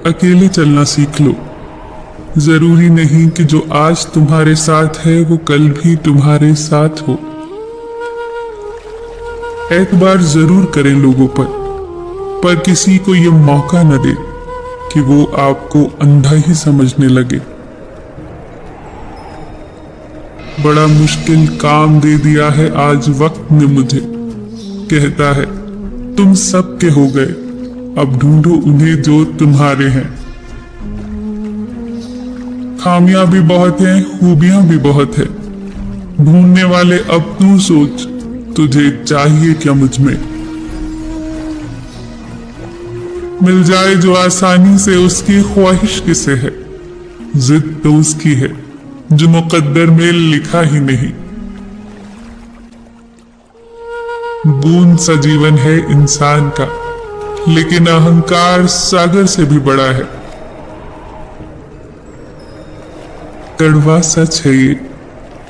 अकेले चलना सीख लो। जरूरी नहीं कि जो आज तुम्हारे साथ है वो कल भी तुम्हारे साथ हो। एतबार जरूर करें लोगों पर किसी को ये मौका न दे कि वो आपको अंधा ही समझने लगे। बड़ा मुश्किल काम दे दिया है आज वक्त ने मुझे, कहता है तुम सबके हो गए, अब ढूंढो उन्हें जो तुम्हारे हैं। खामियां भी बहुत हैं, खूबियां भी बहुत है, ढूंढने वाले अब तू सोच, तुझे चाहिए क्या मुझ में। मिल जाए जो आसानी से उसकी ख्वाहिश किसे है, जिद तो उसकी है जो मुकद्दर में लिखा ही नहीं। बूंद सा जीवन है इंसान का, लेकिन अहंकार सागर से भी बड़ा है। कड़वा सच है ये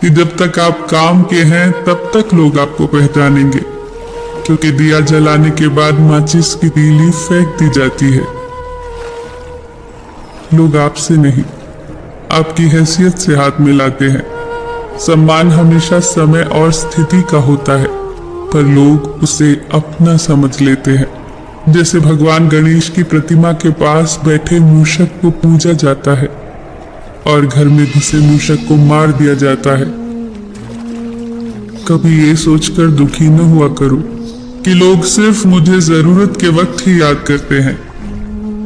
कि जब तक आप काम के हैं तब तक लोग आपको पहचानेंगे, क्योंकि दिया जलाने के बाद माचिस की तीली फेंक दी जाती है। लोग आपसे नहीं, आपकी हैसियत से हाथ मिलाते हैं। सम्मान हमेशा समय और स्थिति का होता है, पर लोग उसे अपना समझ लेते हैं। जैसे भगवान गणेश की प्रतिमा के पास बैठे मूषक को पूजा जाता है और घर में घुसे मूषक को मार दिया जाता है। कभी ये सोचकर दुखी न हुआ करो कि लोग सिर्फ मुझे जरूरत के वक्त ही याद करते हैं।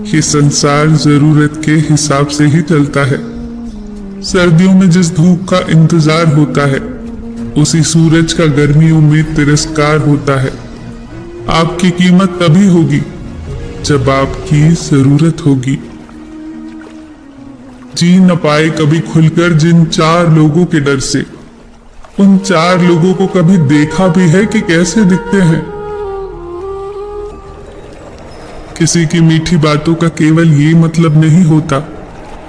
ये संसार जरूरत के हिसाब से ही चलता है। सर्दियों में जिस धूप का इंतजार होता है, उसी सूरज का गर्मियों में तिरस्कार होता है। आपकी कीमत तभी होगी जब आपकी जरूरत होगी। जी न पाए कभी खुलकर जिन 4 लोगों के डर से, उन 4 लोगों को कभी देखा भी है कि कैसे दिखते हैं। किसी की मीठी बातों का केवल ये मतलब नहीं होता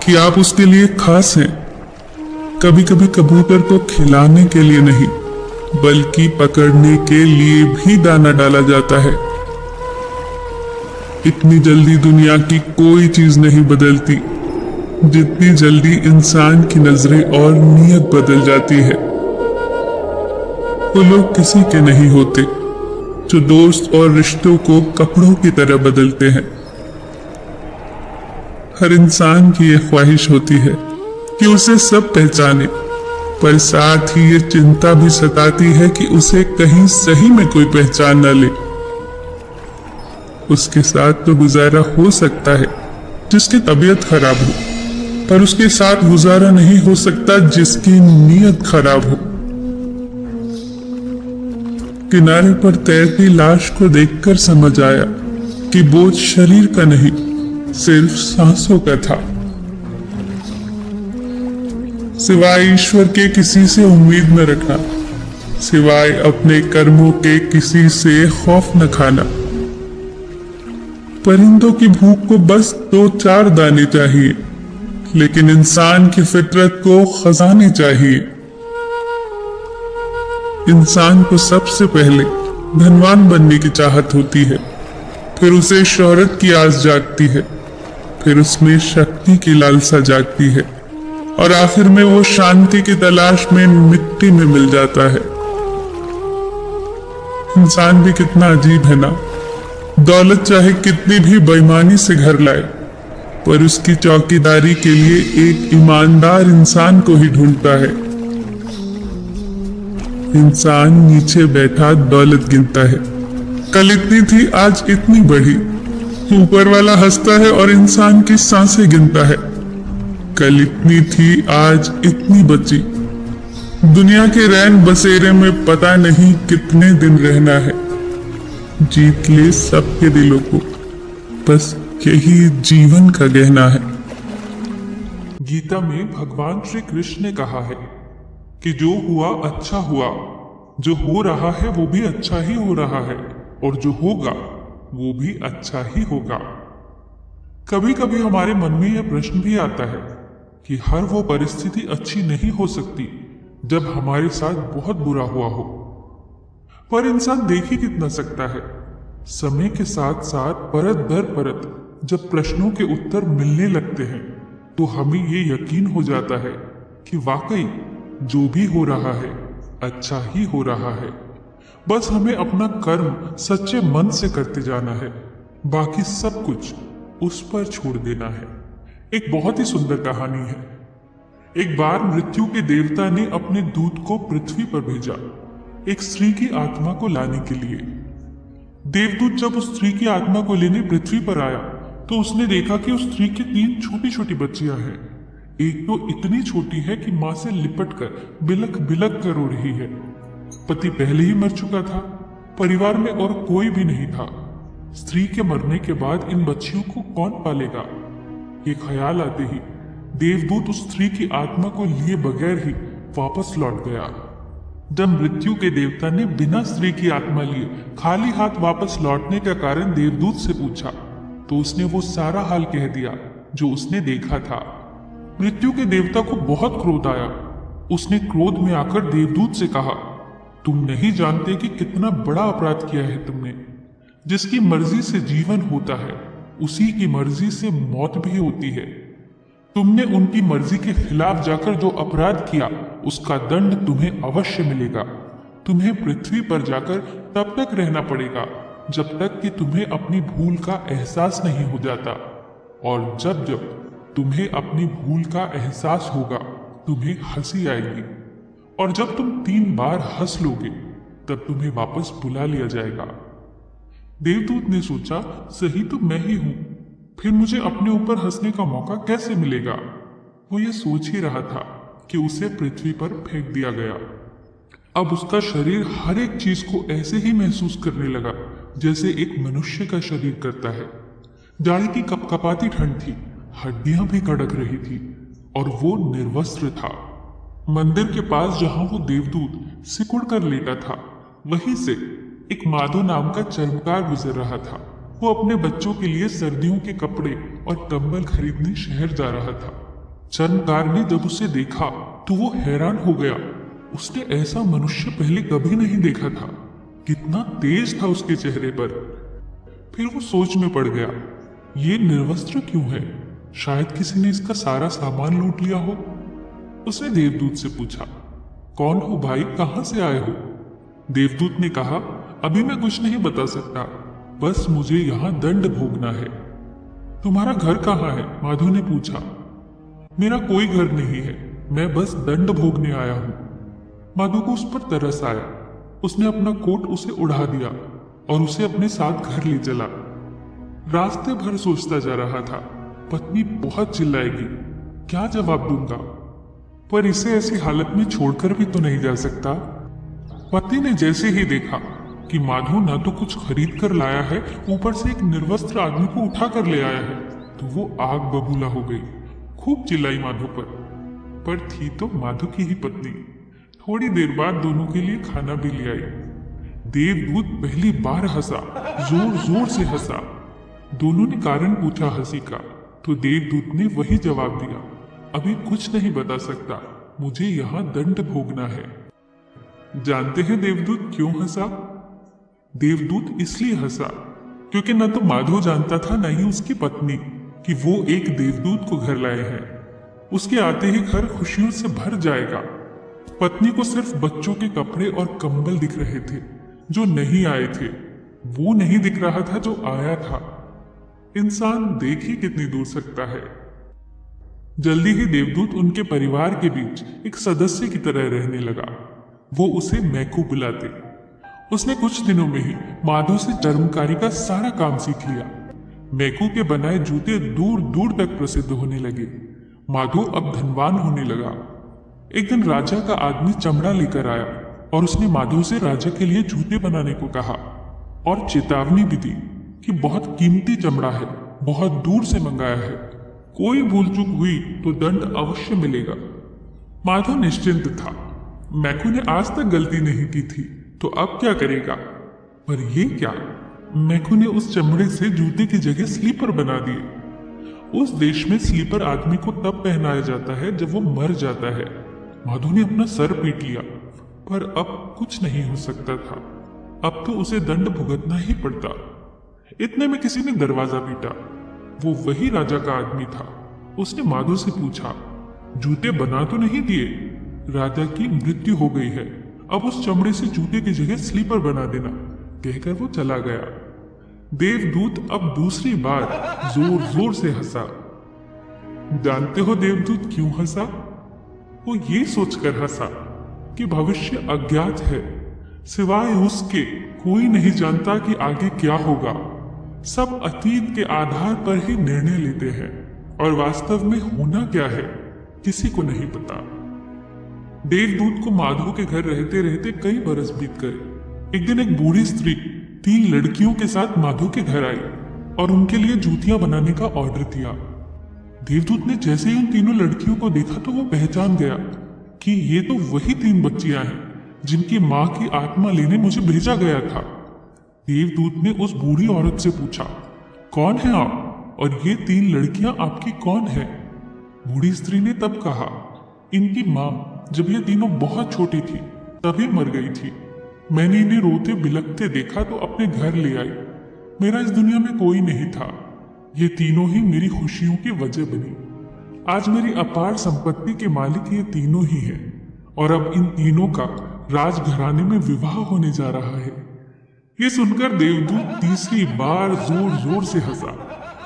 कि आप उसके लिए खास हैं। कभी कभी कबूतर को खिलाने के लिए नहीं, बल्कि पकड़ने के लिए भी दाना डाला जाता है। इतनी जल्दी दुनिया की कोई चीज नहीं बदलती जितनी जल्दी इंसान की नजरें और नीयत बदल जाती है। वो लोग किसी के नहीं होते जो दोस्त और रिश्तों को कपड़ों की तरह बदलते हैं। हर इंसान की यह ख्वाहिश होती है कि उसे सब पहचाने, पर साथ ही ये चिंता भी सताती है कि उसे कहीं सही में कोई पहचान न ले। उसके साथ तो गुजारा हो सकता है जिसकी तबीयत खराब हो, पर उसके साथ गुजारा नहीं हो सकता जिसकी नीयत खराब हो। किनारे पर तैरती लाश को देखकर समझ आया कि बोझ शरीर का नहीं, सिर्फ सांसों का था। सिवाय ईश्वर के किसी से उम्मीद न रखना, सिवाय अपने कर्मों के किसी से खौफ न खाना। परिंदों की भूख को बस 2-4 दाने चाहिए, लेकिन इंसान की फितरत को खजाने चाहिए। इंसान को सबसे पहले धनवान बनने की चाहत होती है, फिर उसे शोहरत की आस जागती है, फिर उसमें शक्ति की लालसा जागती है, और आखिर में वो शांति की तलाश में मिट्टी में मिल जाता है। इंसान भी कितना अजीब है ना। दौलत चाहे कितनी भी बेईमानी से घर लाए, पर उसकी चौकीदारी के लिए एक ईमानदार इंसान को ही ढूंढता है। इंसान नीचे बैठा दौलत गिनता है, कल इतनी थी आज इतनी बढ़ी। ऊपर वाला हंसता है और इंसान की सांसें गिनता है, कल इतनी थी आज इतनी बची। दुनिया के रैन बसेरे में पता नहीं कितने दिन रहना है। जीत ले सबके दिलों को, बस यही जीवन का गहना है। गीता में भगवान श्री कृष्ण ने कहा है कि जो हुआ अच्छा हुआ, जो हो रहा है वो भी अच्छा ही हो रहा है, और जो होगा वो भी अच्छा ही होगा। कभी कभी हमारे मन में यह प्रश्न भी आता है कि हर वो परिस्थिति अच्छी नहीं हो सकती जब हमारे साथ बहुत बुरा हुआ हो। पर इंसान देख ही कितना सकता है, समय के साथ साथ परत दर परत जब प्रश्नों के उत्तर मिलने लगते हैं तो हमें ये यकीन हो जाता है कि वाकई जो भी हो रहा है अच्छा ही हो रहा है। बस हमें अपना कर्म सच्चे मन से करते जाना है, बाकी सब कुछ उस पर छोड़ देना है। एक बहुत ही सुंदर कहानी है। एक बार मृत्यु के देवता ने अपने दूत को पृथ्वी पर भेजा एक स्त्री की आत्मा को लाने के लिए। देवदूत जब उस स्त्री की आत्मा को लेने पृथ्वी पर आया तो उसने देखा कि उस स्त्री की 3 छोटी छोटी बच्चियां हैं। एक तो इतनी छोटी है कि मां से लिपट कर बिलक बिलक कर रो रही है। पति पहले ही मर चुका था, परिवार में और कोई भी नहीं था। स्त्री के मरने के बाद इन बच्चियों को कौन पालेगा? ये ख्याल आते ही देवदूत उस स्त्री की आत्मा को लिए बगैर ही वापस लौट गया। जब मृत्यु के देवता ने बिना स्त्री की आत्मा लिए खाली हाथ वापस लौटने का कारण देवदूत से पूछा तो उसने वो सारा हाल कह दिया जो उसने देखा था। मृत्यु के देवता को बहुत क्रोध आया। उसने क्रोध में आकर देवदूत से कहा, तुम नहीं जानते कि कितना बड़ा अपराध किया है तुमने। जिसकी मर्जी से जीवन होता है उसी की मर्जी से मौत भी होती है। तुमने उनकी मर्जी के खिलाफ जाकर जो अपराध किया उसका दंड तुम्हें अवश्य मिलेगा। तुम्हें पृथ्वी पर जाकर तब तक रहना पड़ेगा जब तक कि तुम्हें अपनी भूल का एहसास नहीं हो जाता, और जब जब तुम्हें अपनी भूल का एहसास होगा तुम्हें हंसी आएगी, और जब तुम 3 बार हंस लोगे तब तुम्हें वापस बुला लिया जाएगा। देवदूत ने सोचा, सही तो मैं ही हूं, फिर मुझे अपने ऊपर हंसने का मौका कैसे मिलेगा? वो ये सोच ही रहा था कि उसे पृथ्वी पर फेंक दिया गया। अब उसका शरीर हर एक चीज को ऐसे ही महसूस करने लगा जैसे एक मनुष्य का शरीर करता है। जाड़ी की कपकपाती ठंड थी, हड्डियां भी कड़क रही थी, और वो निर्वस्त्र था। मंदिर के पास जहां वो देवदूत सिकुड़ कर लेटा था, वहीं से एक माधो नाम का चर्मकार गुजर रहा था। वो अपने बच्चों के लिए सर्दियों के कपड़े और कंबल खरीदने शहर जा रहा था। चर्मकार ने जब उसे देखा तो वो हैरान हो गया। उसने ऐसा मनुष्य पहले कभी नहीं देखा था। कितना तेज था उसके चेहरे पर। फिर वो सोच में पड़ गया, ये निर्वस्त्र क्यों है? शायद किसी ने इसका सारा सामान लूट लिया हो। उसने देवदूत से पूछा, कौन हो भाई, कहां से आए हो? देवदूत ने कहा, अभी मैं कुछ नहीं बता सकता, बस मुझे यहाँ दंड भोगना है। तुम्हारा घर कहाँ है? माधो ने पूछा। मेरा कोई घर नहीं है, मैं बस दंड भोगने आया हूँ। माधो को उस पर तरस आया। उसने अपना कोट उसे उड़ा दिया और उसे अपने साथ घर ले चला। रास्ते भर सोचता जा रहा था, पत्नी बहुत चिल्लाएगी, क्या जवाब दूंगा? पर इसे ऐसी हालत में छोड़कर भी तो नहीं जा सकता। पति ने जैसे ही देखा कि माधो न तो कुछ खरीद कर लाया है, ऊपर से एक निर्वस्त्र आदमी को उठा कर ले आया है, तो वो आग बबूला हो गई। खूब चिल्लाई माधो पर थी तो माधो की ही पत्नी। थोड़ी देर बाद दोनों के लिए खाना भी ले आई। देवदूत पहली बार हंसा, जोर जोर से हंसा। दोनों ने कारण पूछा हंसी का, तो देवदूत ने वही जवाब दिया, अभी कुछ नहीं बता सकता, मुझे यहाँ दंड भोगना है। जानते हैं देवदूत क्यों हंसा? देवदूत इसलिए हंसा क्योंकि न तो माधो जानता था न ही उसकी पत्नी कि वो एक देवदूत को घर लाए हैं। उसके आते ही घर खुशियों से भर जाएगा। पत्नी को सिर्फ बच्चों के कपड़े और कंबल दिख रहे थे जो नहीं आए थे। वो नहीं दिख रहा था जो आया था। इंसान देख ही कितनी दूर सकता है। जल्दी ही देवदूत उनके परिवार के बीच एक सदस्य की तरह रहने लगा। वो उसे मैकू बुलाते। उसने कुछ दिनों में ही माधो से चर्मकारी का सारा काम सीख लिया। मैकू के बनाए जूते दूर दूर तक प्रसिद्ध होने लगे। माधो अब धनवान होने लगा। एक दिन राजा का आदमी चमड़ा लेकर आया और उसने माधो से राजा के लिए जूते बनाने को कहा और चेतावनी भी दी कि बहुत कीमती चमड़ा है, बहुत दूर से मंगाया है, कोई भूल चूक हुई तो दंड अवश्य मिलेगा। माधो निश्चिंत था। मैकू ने आज तक गलती नहीं की थी तो अब क्या करेगा? पर ये क्या, मैकू ने उस चमड़े से जूते की जगह स्लीपर बना दिए। उस देश में स्लीपर आदमी को तब पहनाया जाता है जब वो मर जाता है। माधो ने अपना सर पीट लिया, पर अब कुछ नहीं हो सकता था। अब तो उसे दंड भुगतना ही पड़ता। इतने में किसी ने दरवाजा पीटा। वो वही राजा का आदमी था। उसने माधो से पूछा, जूते बना तो नहीं दिए? राजा की मृत्यु हो गई है, अब उस चमड़े से जूते की जगह स्लीपर बना देना, कहकर वो चला गया। देवदूत अब दूसरी बार जोर जोर से हंसा। जानते हो देवदूत क्यों हंसा? वो ये सोचकर हंसा कि भविष्य अज्ञात है, सिवाय उसके कोई नहीं जानता कि आगे क्या होगा। सब अतीत के आधार पर ही निर्णय लेते हैं और वास्तव में होना क्या है किसी को नहीं पता। देवदूत को माधो के घर रहते रहते कई बरस बीत गए। एक दिन एक बूढ़ी स्त्री 3 लड़कियों के साथ माधो के घर आई और उनके लिए जूतियां बनाने का ऑर्डर दिया। देवदूत ने जैसे ही उन तीनों लड़कियों को देखा तो वो पहचान गया कि ये तो वही 3 बच्चियां हैं जिनकी मां की आत्मा लेने मुझे भेजा गया था। देवदूत ने उस बूढ़ी औरत से पूछा, कौन है आप और ये 3 लड़कियां आपकी कौन है? बूढ़ी स्त्री ने तब कहा, इनकी मां जब ये तीनों बहुत छोटी थी तभी मर गई थी। मैंने इन्हें रोते बिलखते देखा तो अपने घर ले आई। मेरा इस दुनिया में कोई नहीं था, ये तीनों ही मेरी खुशियों की वजह बनी। आज मेरी अपार संपत्ति के मालिक ये तीनों ही हैं और अब इन तीनों का राजघराने में विवाह होने जा रहा है। ये सुनकर देवदूत तीसरी बार जोर जोर से हंसा।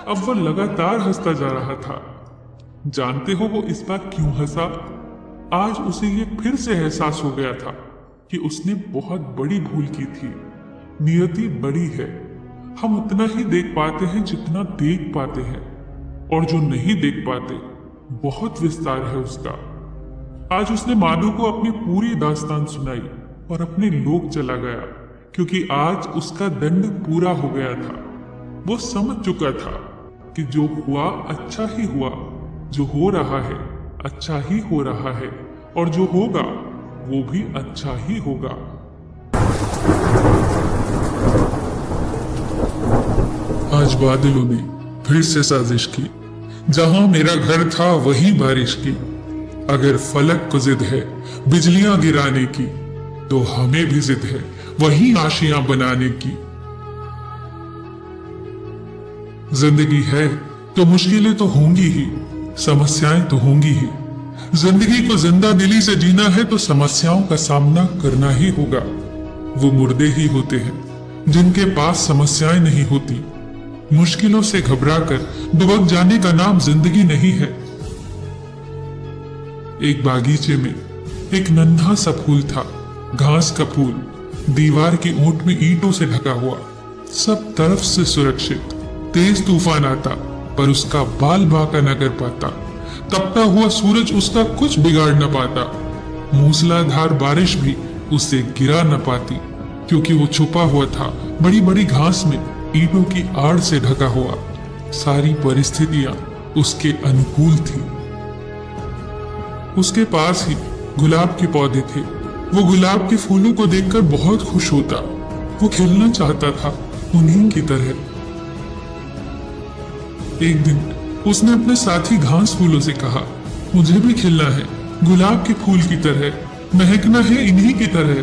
अब वह लगातार हंसता जा रहा था। जानते हो वो इस बार क्यों हंसा? आज उसे ये फिर से एहसास हो गया था कि उसने बहुत बड़ी भूल की थी। नियति बड़ी है, हम उतना ही देख पाते हैं जितना देख पाते हैं, और जो नहीं देख पाते बहुत विस्तार है उसका। आज उसने माधो को अपनी पूरी दास्तान सुनाई और अपने लोक चला गया, क्योंकि आज उसका दंड पूरा हो गया था। वो समझ चुका था कि जो हुआ अच्छा ही हुआ, जो हो रहा है अच्छा ही हो रहा है, और जो होगा वो भी अच्छा ही होगा। आज बादलों ने फिर से साजिश की, जहां मेरा घर था वहीं बारिश की। अगर फलक को जिद है बिजलियां गिराने की, तो हमें भी जिद है वही आशियां बनाने की। जिंदगी है तो मुश्किलें तो होंगी ही, समस्याएं तो होंगी ही। जिंदगी को जिंदा दिली से जीना है तो समस्याओं का सामना करना ही होगा। वो मुर्दे ही होते हैं जिनके पास समस्याएं नहीं होती। मुश्किलों से घबराकर दुबक जाने का नाम जिंदगी नहीं है। एक बागीचे में एक नन्हा सा फूल था, घास का फूल, दीवार की ऊंट में ईंटों से ढका हुआ, सब तरफ से सुरक्षित। तेज तूफान आता पर उसका बाल बांका न कर पाता, तपता हुआ सूरज उसका कुछ बिगाड़ न पाता, मूसलाधार बारिश भी उसे गिरा न पाती, क्योंकि वो छुपा हुआ था बड़ी बड़ी घास में, ईंटों की आड़ से ढका हुआ। सारी परिस्थितियां उसके अनुकूल थी। उसके पास ही गुलाब के पौधे थे। वो गुलाब के फूलों को देखकर बहुत खुश होता। वो खेलना चाहता था उन्हीं की तरह। एक दिन उसने अपने साथी घास फूलों से कहा, मुझे भी खिलना है गुलाब के फूल की तरह, महकना है इन्हीं की तरह।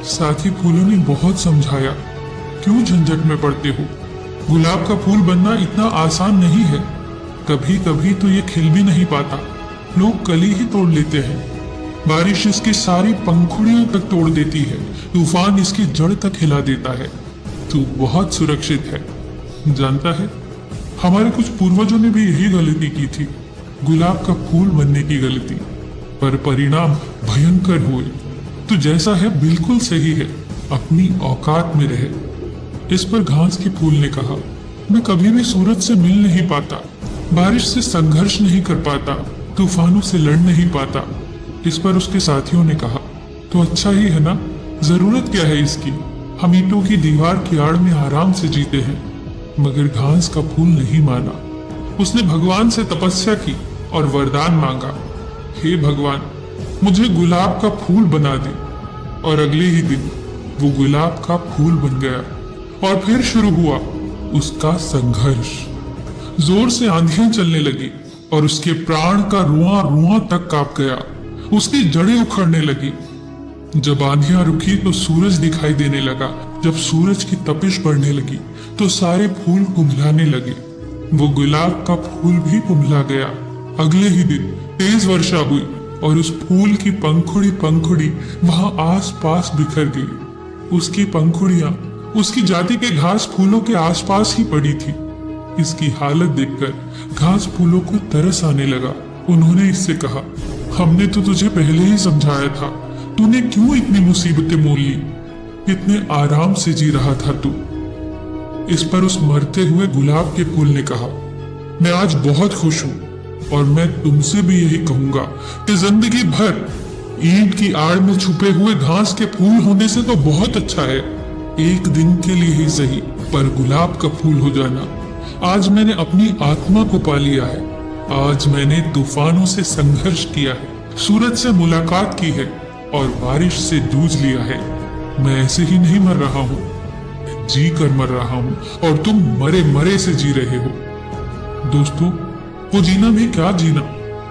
साथी फूलों ने बहुत समझाया, क्यों झंझट में पड़ते हो, गुलाब का फूल बनना इतना आसान नहीं है। कभी कभी तो ये खिल भी नहीं पाता, लोग कली ही तोड़ लेते हैं। बारिश इसकी सारी पंखुड़ियों तक तोड़ देती है, तूफान इसकी जड़ तक हिला देता है। तू बहुत सुरक्षित है। जानता है, हमारे कुछ पूर्वजों ने भी यही गलती की थी, गुलाब का फूल बनने की गलती, पर परिणाम भयंकर हुए। तू जैसा है बिल्कुल सही है, अपनी औकात में रहे। इस पर घास के फूल ने कहा, मैं कभी भी सूरज से मिल नहीं पाता, बारिश से संघर्ष नहीं कर पाता, तूफानों से लड़ नहीं पाता। इस पर उसके साथियों ने कहा, तो अच्छा ही है ना, जरूरत क्या है इसकी, हम ईंटों की दीवार की आड़ में आराम से जीते हैं। मगर घास का फूल नहीं माना। उसने भगवान से तपस्या की और वरदान मांगा, हे भगवान, मुझे गुलाब का फूल बना दे। और अगले ही दिन वो गुलाब का फूल बन गया। और फिर शुरू हुआ उसका संघर्ष। जोर से आंधियां चलने लगी और उसके प्राण का रुआं रुआं तक कांप गया। उसकी जड़ें उखड़ने लगी। जब आंधियां रुकी तो सूरज दिखाई देने लगा। जब सूरज की तपिश बढ़ने लगी तो सारे फूल कुंभलाने लगे। वो गुलाब का फूल भी कुम्हला गया। अगले ही दिन तेज वर्षा हुई और उस फूल की पंखुड़ी वहां आस पास बिखर गई। उसकी पंखुड़ियां उसकी जाति के घास फूलों के आसपास ही पड़ी थी। इसकी हालत देखकर घास फूलों को तरस आने लगा। उन्होंने इससे कहा, हमने तो तुझे पहले ही समझाया था, तूने क्यों इतनी मुसीबतें मोल ली? इतने आराम से जी रहा था तू। इस पर उस मरते हुए गुलाब के फूल ने कहा, मैं आज बहुत खुश हूं और मैं तुमसे भी यही कहूंगा कि जिंदगी भर ईंट की आड़ में छुपे हुए घास के फूल होने से तो बहुत अच्छा है, एक दिन के लिए ही सही, पर गुलाब का फूल हो जाना। आज मैंने अपनी आत्मा को पा लिया है। आज मैंने तूफानों से संघर्ष किया है, सूरज से मुलाकात की है और बारिश से जूझ लिया है। मैं ऐसे ही नहीं मर रहा हूँ, जी कर मर रहा हूँ और तुम मरे मरे से जी रहे हो। दोस्तों, वो जीना भी क्या जीना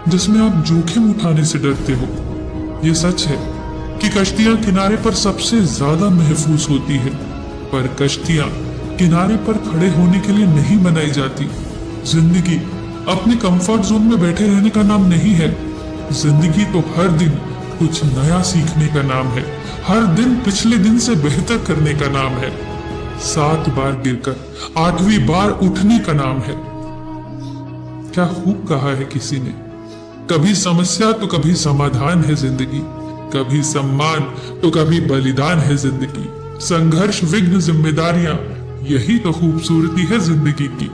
जिसमें आप जोखिम उठाने से डरते हो। ये सच है कि कश्तियां किनारे पर सबसे ज्यादा महफूज होती है, पर कश्तियां किनारे पर खड़े होने के लिए नहीं बनाई जाती। जिंदगी अपने कंफर्ट जोन में बैठे रहने का नाम नहीं है। जिंदगी तो हर दिन कुछ नया सीखने का नाम है, हर दिन पिछले दिन से बेहतर करने का नाम है। 7 बार गिरकर 8वीं बार उठने का नाम है। क्या खूब कहा है किसी ने, कभी समस्या तो कभी समाधान है जिंदगी, कभी सम्मान तो कभी बलिदान है जिंदगी। संघर्ष, विघ्न, जिम्मेदारियां, यही तो खूबसूरती है जिंदगी की,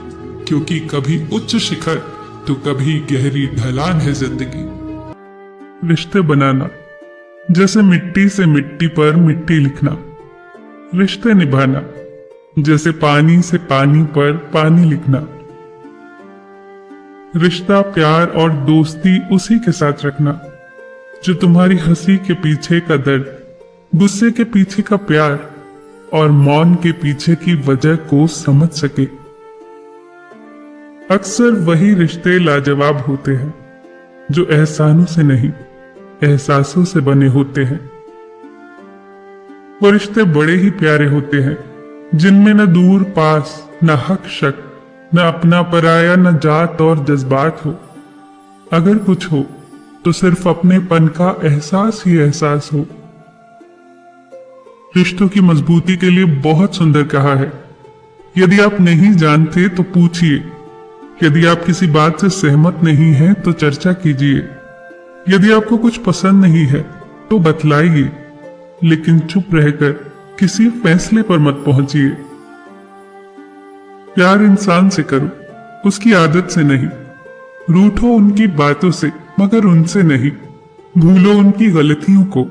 क्योंकि कभी उच्च शिखर तो कभी गहरी ढलान है जिंदगी। रिश्ते बनाना, जैसे मिट्टी से मिट्टी पर मिट्टी लिखना। रिश्ते निभाना, जैसे पानी से पानी पर पानी लिखना। रिश्ता, प्यार और दोस्ती उसी के साथ रखना जो तुम्हारी हंसी के पीछे का दर्द, गुस्से के पीछे का प्यार और मौन के पीछे की वजह को समझ सके। अक्सर वही रिश्ते लाजवाब होते हैं जो एहसानों से नहीं, एहसासों से बने होते हैं। वो रिश्ते बड़े ही प्यारे होते हैं जिनमें न दूर पास, न हक शक, न अपना पराया, न जात और जज्बात हो। अगर कुछ हो तो सिर्फ अपनेपन का एहसास ही एहसास हो। रिश्तों की मजबूती के लिए बहुत सुंदर कहा है, यदि आप नहीं जानते तो पूछिए, यदि आप किसी बात से सहमत नहीं हैं तो चर्चा कीजिए, यदि आपको कुछ पसंद नहीं है तो बतलाइए, लेकिन चुप रहकर किसी फैसले पर मत पहुंचिए। प्यार इंसान से करो, उसकी आदत से नहीं। रूठो उनकी बातों से मगर उनसे नहीं। भूलो उनकी गलतियों को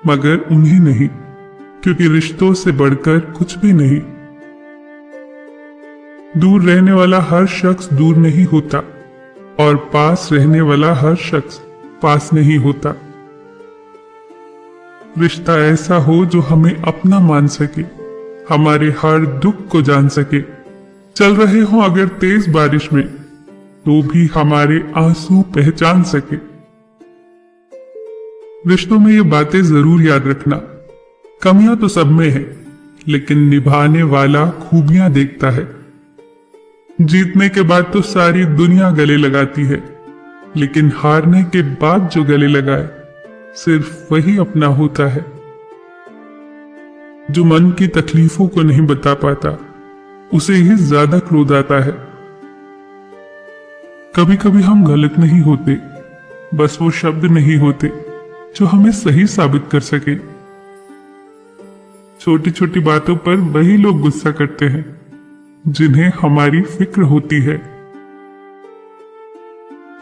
मगर उन्हें नहीं, क्योंकि रिश्तों से बढ़कर कुछ भी नहीं। दूर रहने वाला हर शख्स दूर नहीं होता और पास रहने वाला हर शख्स पास नहीं होता। रिश्ता ऐसा हो जो हमें अपना मान सके, हमारे हर दुख को जान सके। चल रहे हो अगर तेज बारिश में तो भी हमारे आंसू पहचान सके। रिश्तों में ये बातें जरूर याद रखना, कमियां तो सब में है, लेकिन निभाने वाला खूबियां देखता है। जीतने के बाद तो सारी दुनिया गले लगाती है, लेकिन हारने के बाद जो गले लगाए सिर्फ वही अपना होता है। जो मन की तकलीफों को नहीं बता पाता उसे ही ज्यादा क्रोध आता है। कभी कभी हम गलत नहीं होते, बस वो शब्द नहीं होते जो हमें सही साबित कर सके। छोटी छोटी बातों पर वही लोग गुस्सा करते हैं जिन्हें हमारी फिक्र होती है।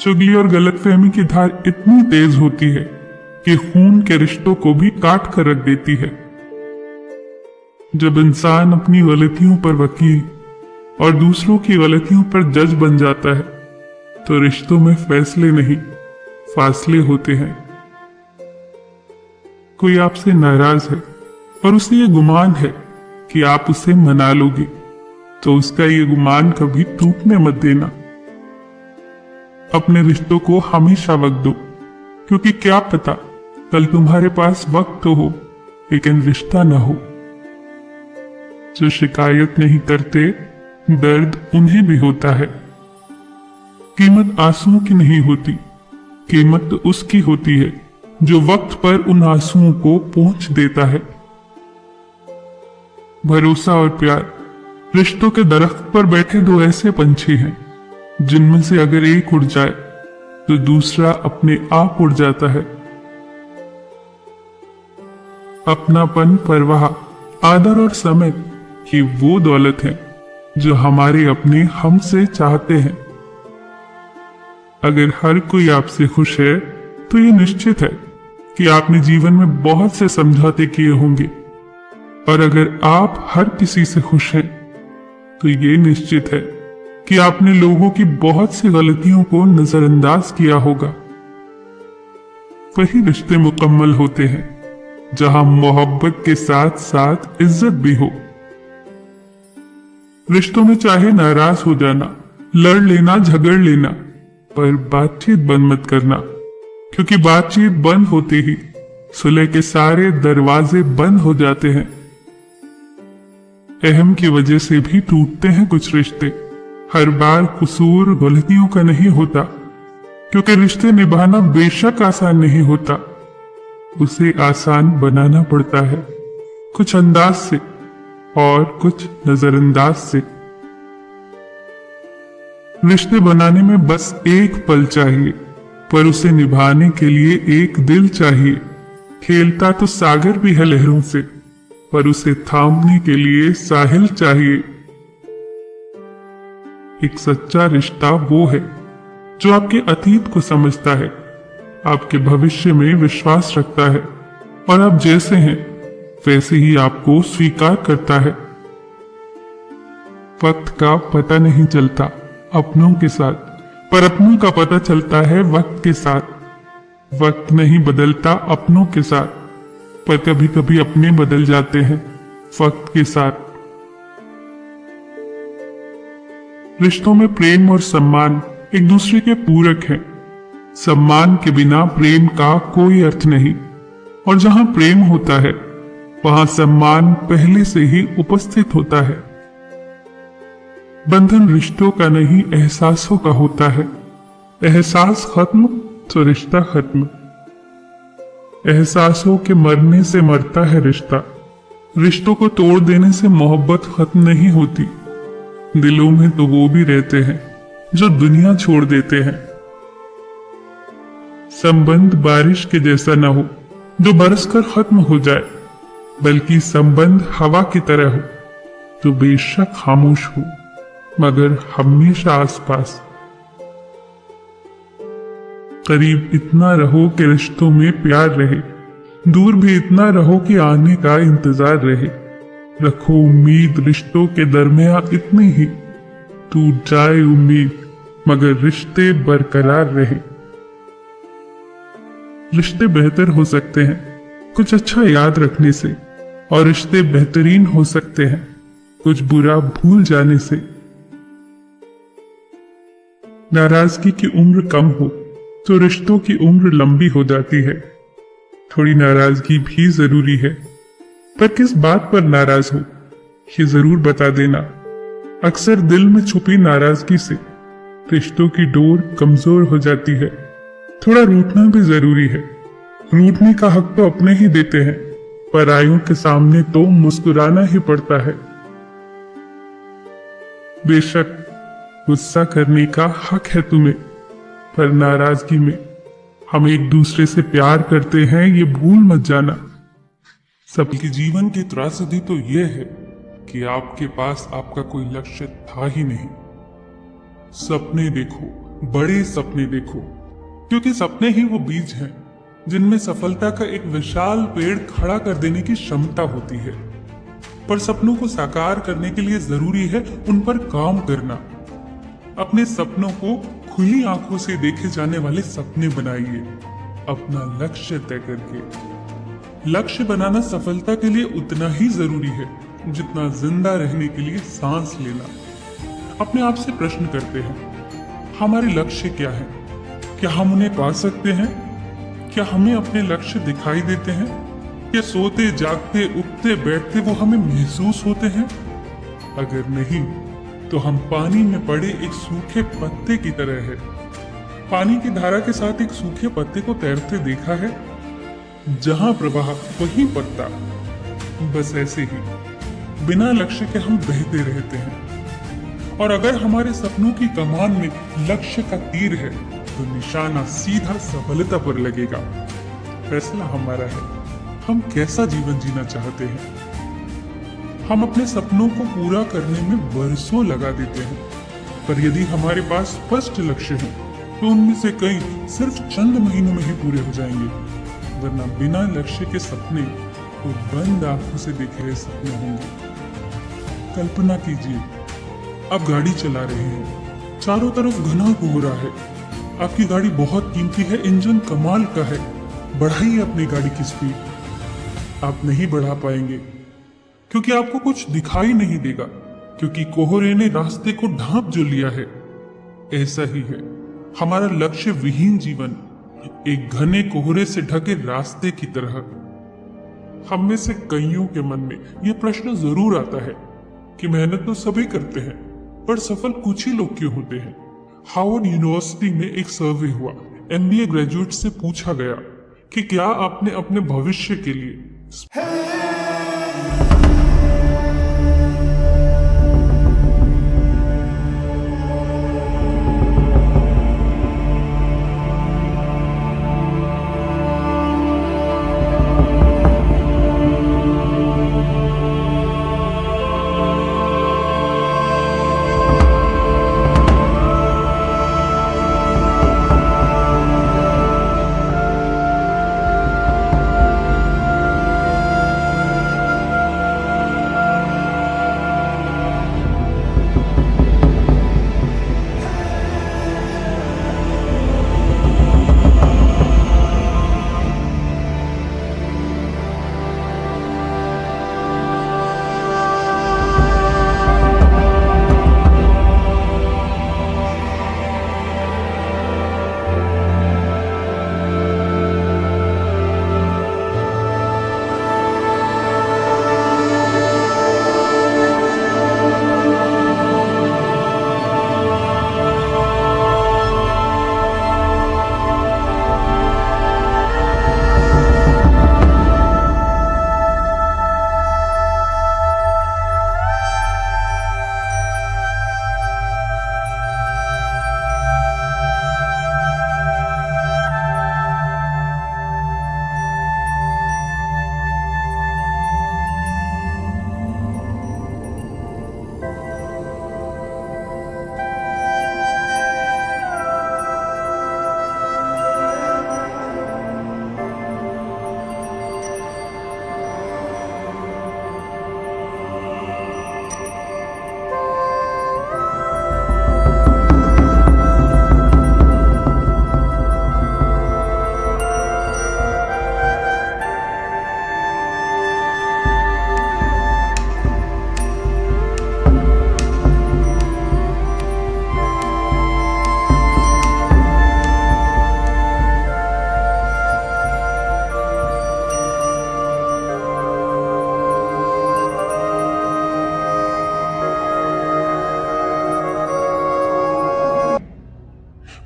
चुगली और गलतफहमी की धार इतनी तेज होती है कि खून के रिश्तों को भी काट कर रख देती है। जब इंसान अपनी गलतियों पर वकील और दूसरों की गलतियों पर जज बन जाता है तो रिश्तों में फैसले नहीं, फासले होते हैं। कोई आपसे नाराज है और उसे ये गुमान है कि आप उसे मना लोगे, तो उसका ये गुमान कभी टूटने मत देना। अपने रिश्तों को हमेशा वक्त दो, क्योंकि क्या पता कल तुम्हारे पास वक्त तो हो लेकिन रिश्ता ना हो। जो शिकायत नहीं करते दर्द उन्हें भी होता है। कीमत आंसुओं की नहीं होती, कीमत तो उसकी होती है जो वक्त पर उन आंसुओं को पोंछ देता है। भरोसा और प्यार रिश्तों के दरख्त पर बैठे दो ऐसे पंछी हैं जिनमें से अगर एक उड़ जाए तो दूसरा अपने आप उड़ जाता है। अपनापन, परवाह, आदर और समय ये वो दौलत है जो हमारे अपने हमसे चाहते हैं। अगर हर कोई आपसे खुश है तो ये निश्चित है कि आपने जीवन में बहुत से समझौते किए होंगे, और अगर आप हर किसी से खुश हैं तो ये निश्चित है कि आपने लोगों की बहुत सी गलतियों को नजरअंदाज किया होगा। वही रिश्ते मुकम्मल होते हैं जहां मोहब्बत के साथ साथ इज्जत भी हो। रिश्तों में चाहे नाराज हो जाना, लड़ लेना, झगड़ लेना, पर बातचीत बंद मत करना, क्योंकि बातचीत बंद होते ही सुलह के सारे दरवाजे बंद हो जाते हैं। अहम की वजह से भी टूटते हैं कुछ रिश्ते। हर बार कसूर गलतियों का नहीं होता, क्योंकि रिश्ते निभाना बेशक आसान नहीं होता, उसे आसान बनाना पड़ता है, कुछ अंदाज से और कुछ नजरअंदाज से। रिश्ते बनाने में बस एक पल चाहिए, पर उसे निभाने के लिए एक दिल चाहिए। खेलता तो सागर भी है लहरों से, पर उसे थामने के लिए साहिल चाहिए। एक सच्चा रिश्ता वो है जो आपके अतीत को समझता है, आपके भविष्य में विश्वास रखता है, और आप जैसे हैं वैसे ही आपको स्वीकार करता है। वक्त का पता नहीं चलता अपनों के साथ, पर अपनों का पता चलता है वक्त के साथ। वक्त नहीं बदलता अपनों के साथ, पर कभी कभी अपने बदल जाते हैं वक्त के साथ। रिश्तों में प्रेम और सम्मान एक दूसरे के पूरक हैं। सम्मान के बिना प्रेम का कोई अर्थ नहीं, और जहां प्रेम होता है वहां सम्मान पहले से ही उपस्थित होता है। बंधन रिश्तों का नहीं, एहसासों का होता है। एहसास खत्म तो रिश्ता खत्म। एहसासों के मरने से मरता है रिश्ता। रिश्तों को तोड़ देने से मोहब्बत खत्म नहीं होती। दिलों में तो वो भी रहते हैं जो दुनिया छोड़ देते हैं। संबंध बारिश के जैसा न हो जो बरसकर खत्म हो जाए, बल्कि संबंध हवा की तरह हो जो बेशक खामोश हो मगर हमेशा आसपास। करीब इतना रहो कि रिश्तों में प्यार रहे, दूर भी इतना रहो कि आने का इंतजार रहे। रखो उम्मीद रिश्तों के दरमियान इतनी ही, टूट जाए उम्मीद मगर रिश्ते बरकरार रहे। रिश्ते बेहतर हो सकते हैं कुछ अच्छा याद रखने से, और रिश्ते बेहतरीन हो सकते हैं कुछ बुरा भूल जाने से। नाराजगी की उम्र कम हो तो रिश्तों की उम्र लंबी हो जाती है। थोड़ी नाराजगी भी जरूरी है, पर किस बात पर नाराज हो ये जरूर बता देना। अक्सर दिल में छुपी नाराजगी से रिश्तों की डोर कमजोर हो जाती है। थोड़ा रूठना भी जरूरी है। रूठने का हक तो अपने ही देते हैं, परायों के सामने तो मुस्कुराना ही पड़ता है। बेशक गुस्सा करने का हक है तुम्हें, पर नाराजगी में हम एक दूसरे से प्यार करते हैं ये भूल मत जाना। सबके जीवन की त्रासदी तो यह है कि आपके पास आपका कोई लक्ष्य था ही नहीं। सपने देखो, बड़े सपने देखो, क्योंकि सपने ही वो बीज हैं जिनमें सफलता का एक विशाल पेड़ खड़ा कर देने की क्षमता होती है। पर सपनों को साकार करने के लिए जरूरी है उन पर काम करना। अपने सपनों को खुली आंखों से देखे जाने वाले सपने बनाइए, अपना लक्ष्य तय करके। लक्ष्य बनाना सफलता के लिए उतना ही जरूरी है जितना जिंदा रहने के लिए सांस लेना। अपने आप से प्रश्न करते हैं, हमारे लक्ष्य क्या है? क्या हम उन्हें पा सकते हैं? क्या हमें अपने लक्ष्य दिखाई देते हैं? क्या सोते जागते उठते बैठते वो हमें महसूस होते हैं? अगर नहीं तो हम पानी में पड़े एक सूखे पत्ते की तरह है। पानी की धारा के साथ एक सूखे पत्ते को तैरते देखा है? जहां प्रवाह वहीं पत्ता। बस ऐसे ही बिना लक्ष्य के हम बहते रहते हैं। और अगर हमारे सपनों की कमान में लक्ष्य का तीर है तो निशाना सीधा सफलता पर लगेगा। फैसला हमारा है, हम कैसा जीवन जीना चाहते हैं। हम अपने सपनों को पूरा करने में बरसों लगा देते हैं, पर यदि हमारे पास स्पष्ट लक्ष्य है तो उनमें से कई सिर्फ चंद महीनों में ही पूरे हो जाएंगे। वरना बिना लक्ष्य के सपने तो बंद आंखों से देखे हुए सपने होंगे। कल्पना कीजिए, आप गाड़ी चला रहे हैं, चारों तरफ घना कोहरा है, आपकी गाड़ी बहुत कीमती है, इंजन कमाल का है, बढ़ाइए अपनी गाड़ी की स्पीड। आप नहीं बढ़ा पाएंगे क्योंकि आपको कुछ दिखाई नहीं देगा, क्योंकि कोहरे ने रास्ते को ढांप जो लिया है। ऐसा ही है हमारा लक्ष्य विहीन जीवन, एक घने कोहरे से ढके रास्ते की तरह। हम में से कईयों के मन में यह प्रश्न जरूर आता है कि मेहनत तो सभी करते हैं, पर सफल कुछ ही लोग क्यों होते हैं। हार्वर्ड यूनिवर्सिटी में एक सर्वे हुआ। एमबीए ग्रेजुएट से पूछा गया कि क्या आपने अपने भविष्य के लिए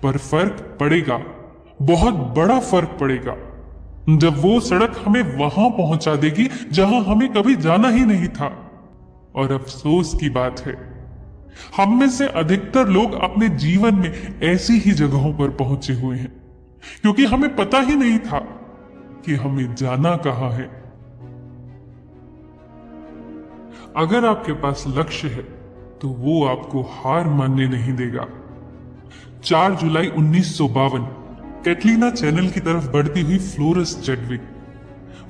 पर फर्क पड़ेगा, बहुत बड़ा फर्क पड़ेगा, जब वो सड़क हमें वहां पहुंचा देगी जहां हमें कभी जाना ही नहीं था। और अफसोस की बात है, हम में से अधिकतर लोग अपने जीवन में ऐसी ही जगहों पर पहुंचे हुए हैं क्योंकि हमें पता ही नहीं था कि हमें जाना कहां है। अगर आपके पास लक्ष्य है तो वो आपको हार मानने नहीं देगा। 4 जुलाई 1952 कैटलीना चैनल की तरफ बढ़ती हुई फ्लोरेंस चैडविक,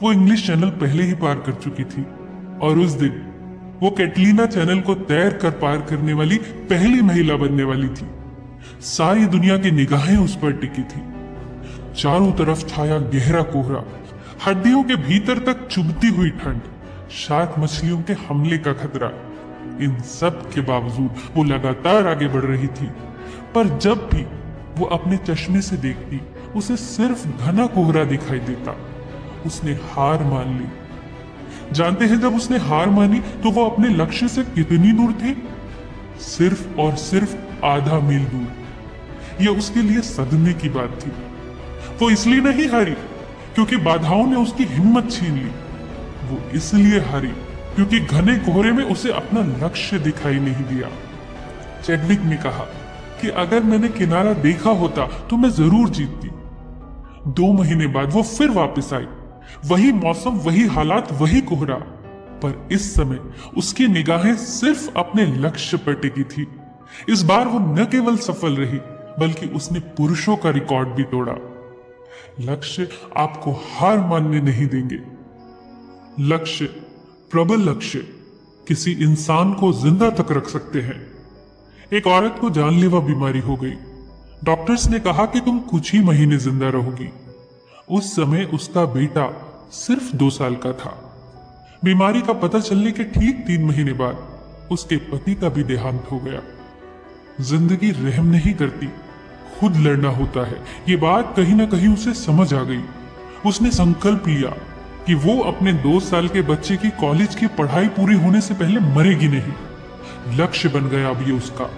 वो इंग्लिश चैनल पहले ही पार कर चुकी थी और उस दिन वो कैटलीना चैनल को तैर कर पार करने वाली पहली महिला बनने वाली थी। सारी दुनिया की निगाहें उस पर टिकी थी। चारों तरफ छाया गहरा कोहरा, हड्डियों के भीतर तक चुभती हुई ठंड, शार्क मछलियों के हमले का खतरा। इन सब के बावजूद वो लगातार आगे बढ़ रही थी, पर जब भी वो अपने चश्मे से देखती उसे सिर्फ घना कोहरा दिखाई देता। उसने हार मान ली। जानते हैं जब उसने हार मानी तो वो अपने लक्ष्य से कितनी दूर थी? सिर्फ और सिर्फ आधा मील दूर। यह उसके लिए सदमे की बात थी। वो इसलिए नहीं हारी क्योंकि बाधाओं ने उसकी हिम्मत छीन ली। वो इसलिए हारी क्योंकि घने कोहरे में उसे अपना लक्ष्य दिखाई नहीं दिया। चैडविक ने कहा कि अगर मैंने किनारा देखा होता तो मैं जरूर जीतती। 2 महीने बाद वो फिर वापस आई। वही मौसम, वही हालात, वही कोहरा, पर इस समय उसकी निगाहें सिर्फ अपने लक्ष्य पर टिकी थी। इस बार वो न केवल सफल रही बल्कि उसने पुरुषों का रिकॉर्ड भी तोड़ा। लक्ष्य आपको हार मानने नहीं देंगे। लक्ष्य, प्रबल लक्ष्य किसी इंसान को जिंदा तक रख सकते हैं। एक औरत को जानलेवा बीमारी हो गई। डॉक्टर्स ने कहा कि तुम कुछ ही महीने जिंदा रहोगी। उस समय उसका बेटा सिर्फ 2 साल का था। बीमारी का पता चलने के ठीक 3 महीने बाद उसके पति का भी देहांत हो गया। जिंदगी रहम नहीं करती, खुद लड़ना होता है। ये बात कहीं ना कहीं उसे समझ आ गई। उसने संकल्प लिया कि वो अपने 2 साल के बच्चे की कॉलेज की पढ़ाई पूरी होने से पहले मरेगी नहीं। लक्ष्य बन गया अब ये उसका।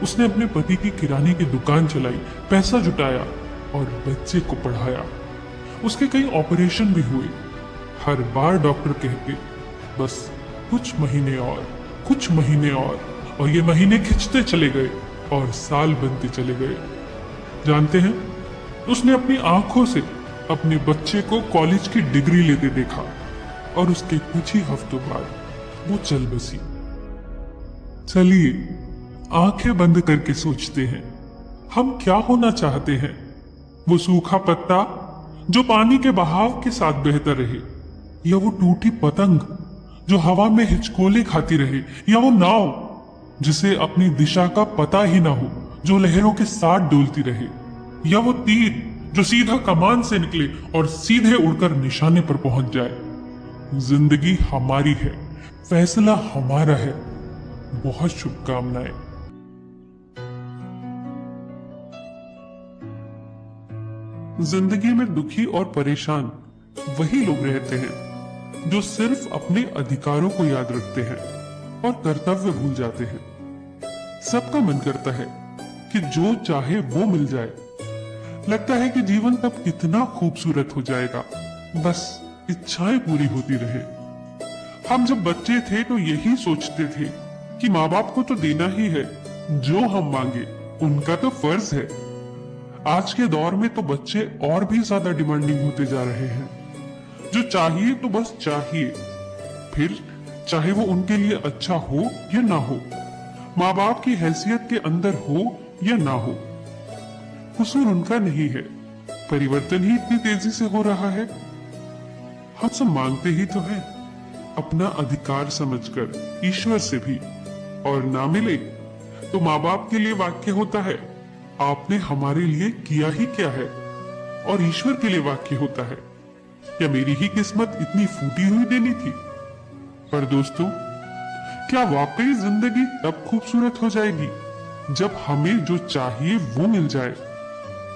उसने अपने पति की किराने की दुकान चलाई, पैसा जुटाया और बच्चे को पढ़ाया। उसके कई ऑपरेशन भी हुए। हर बार डॉक्टर कहते, बस कुछ महीने और, कुछ महीने और ये महीने खिंचते चले गए और साल बनते चले गए। जानते हैं, उसने अपनी आंखों से अपने बच्चे को कॉलेज की डिग्री लेते देखा और उसके कुछ ही हफ्तों बाद वो चल बसी। चलिए आंखें बंद करके सोचते हैं, हम क्या होना चाहते हैं? वो सूखा पत्ता जो पानी के बहाव के साथ बहता रहे, या वो टूटी पतंग जो हवा में हिचकोले खाती रहे, या वो नाव जिसे अपनी दिशा का पता ही ना हो, जो लहरों के साथ डोलती रहे, या वो तीर जो सीधा कमान से निकले और सीधे उड़कर निशाने पर पहुंच जाए। जिंदगी हमारी है, फैसला हमारा है। बहुत शुभकामनाएं। जिंदगी में दुखी और परेशान वही लोग रहते हैं जो सिर्फ अपने अधिकारों को याद रखते हैं और कर्तव्य भूल जाते हैं। सबका मन करता है कि जो चाहे वो मिल जाए। लगता है कि जीवन तब कितना खूबसूरत हो जाएगा, बस इच्छाएं पूरी होती रहे। हम जब बच्चे थे तो यही सोचते थे कि माँ बाप को तो देना ही है, जो हम मांगे उनका तो फर्ज है। आज के दौर में तो बच्चे और भी ज्यादा डिमांडिंग होते जा रहे हैं। जो चाहिए तो बस चाहिए, फिर चाहे वो उनके लिए अच्छा हो या ना हो, माँ बाप की हैसियत के अंदर हो या ना हो, कसूर उनका नहीं है। परिवर्तन ही इतनी तेजी से हो रहा है। हम सब मांगते ही तो हैं, अपना अधिकार समझकर, ईश्वर से भी, और ना मिले तो माँ बाप के लिए वाक्य होता है, आपने हमारे लिए किया ही क्या है, और ईश्वर के लिए वाक्य होता है, या मेरी ही किस्मत इतनी फूटी हुई देनी थी। पर दोस्तों, क्या वाकई जिंदगी तब खूबसूरत हो जाएगी जब हमें जो चाहिए वो मिल जाए?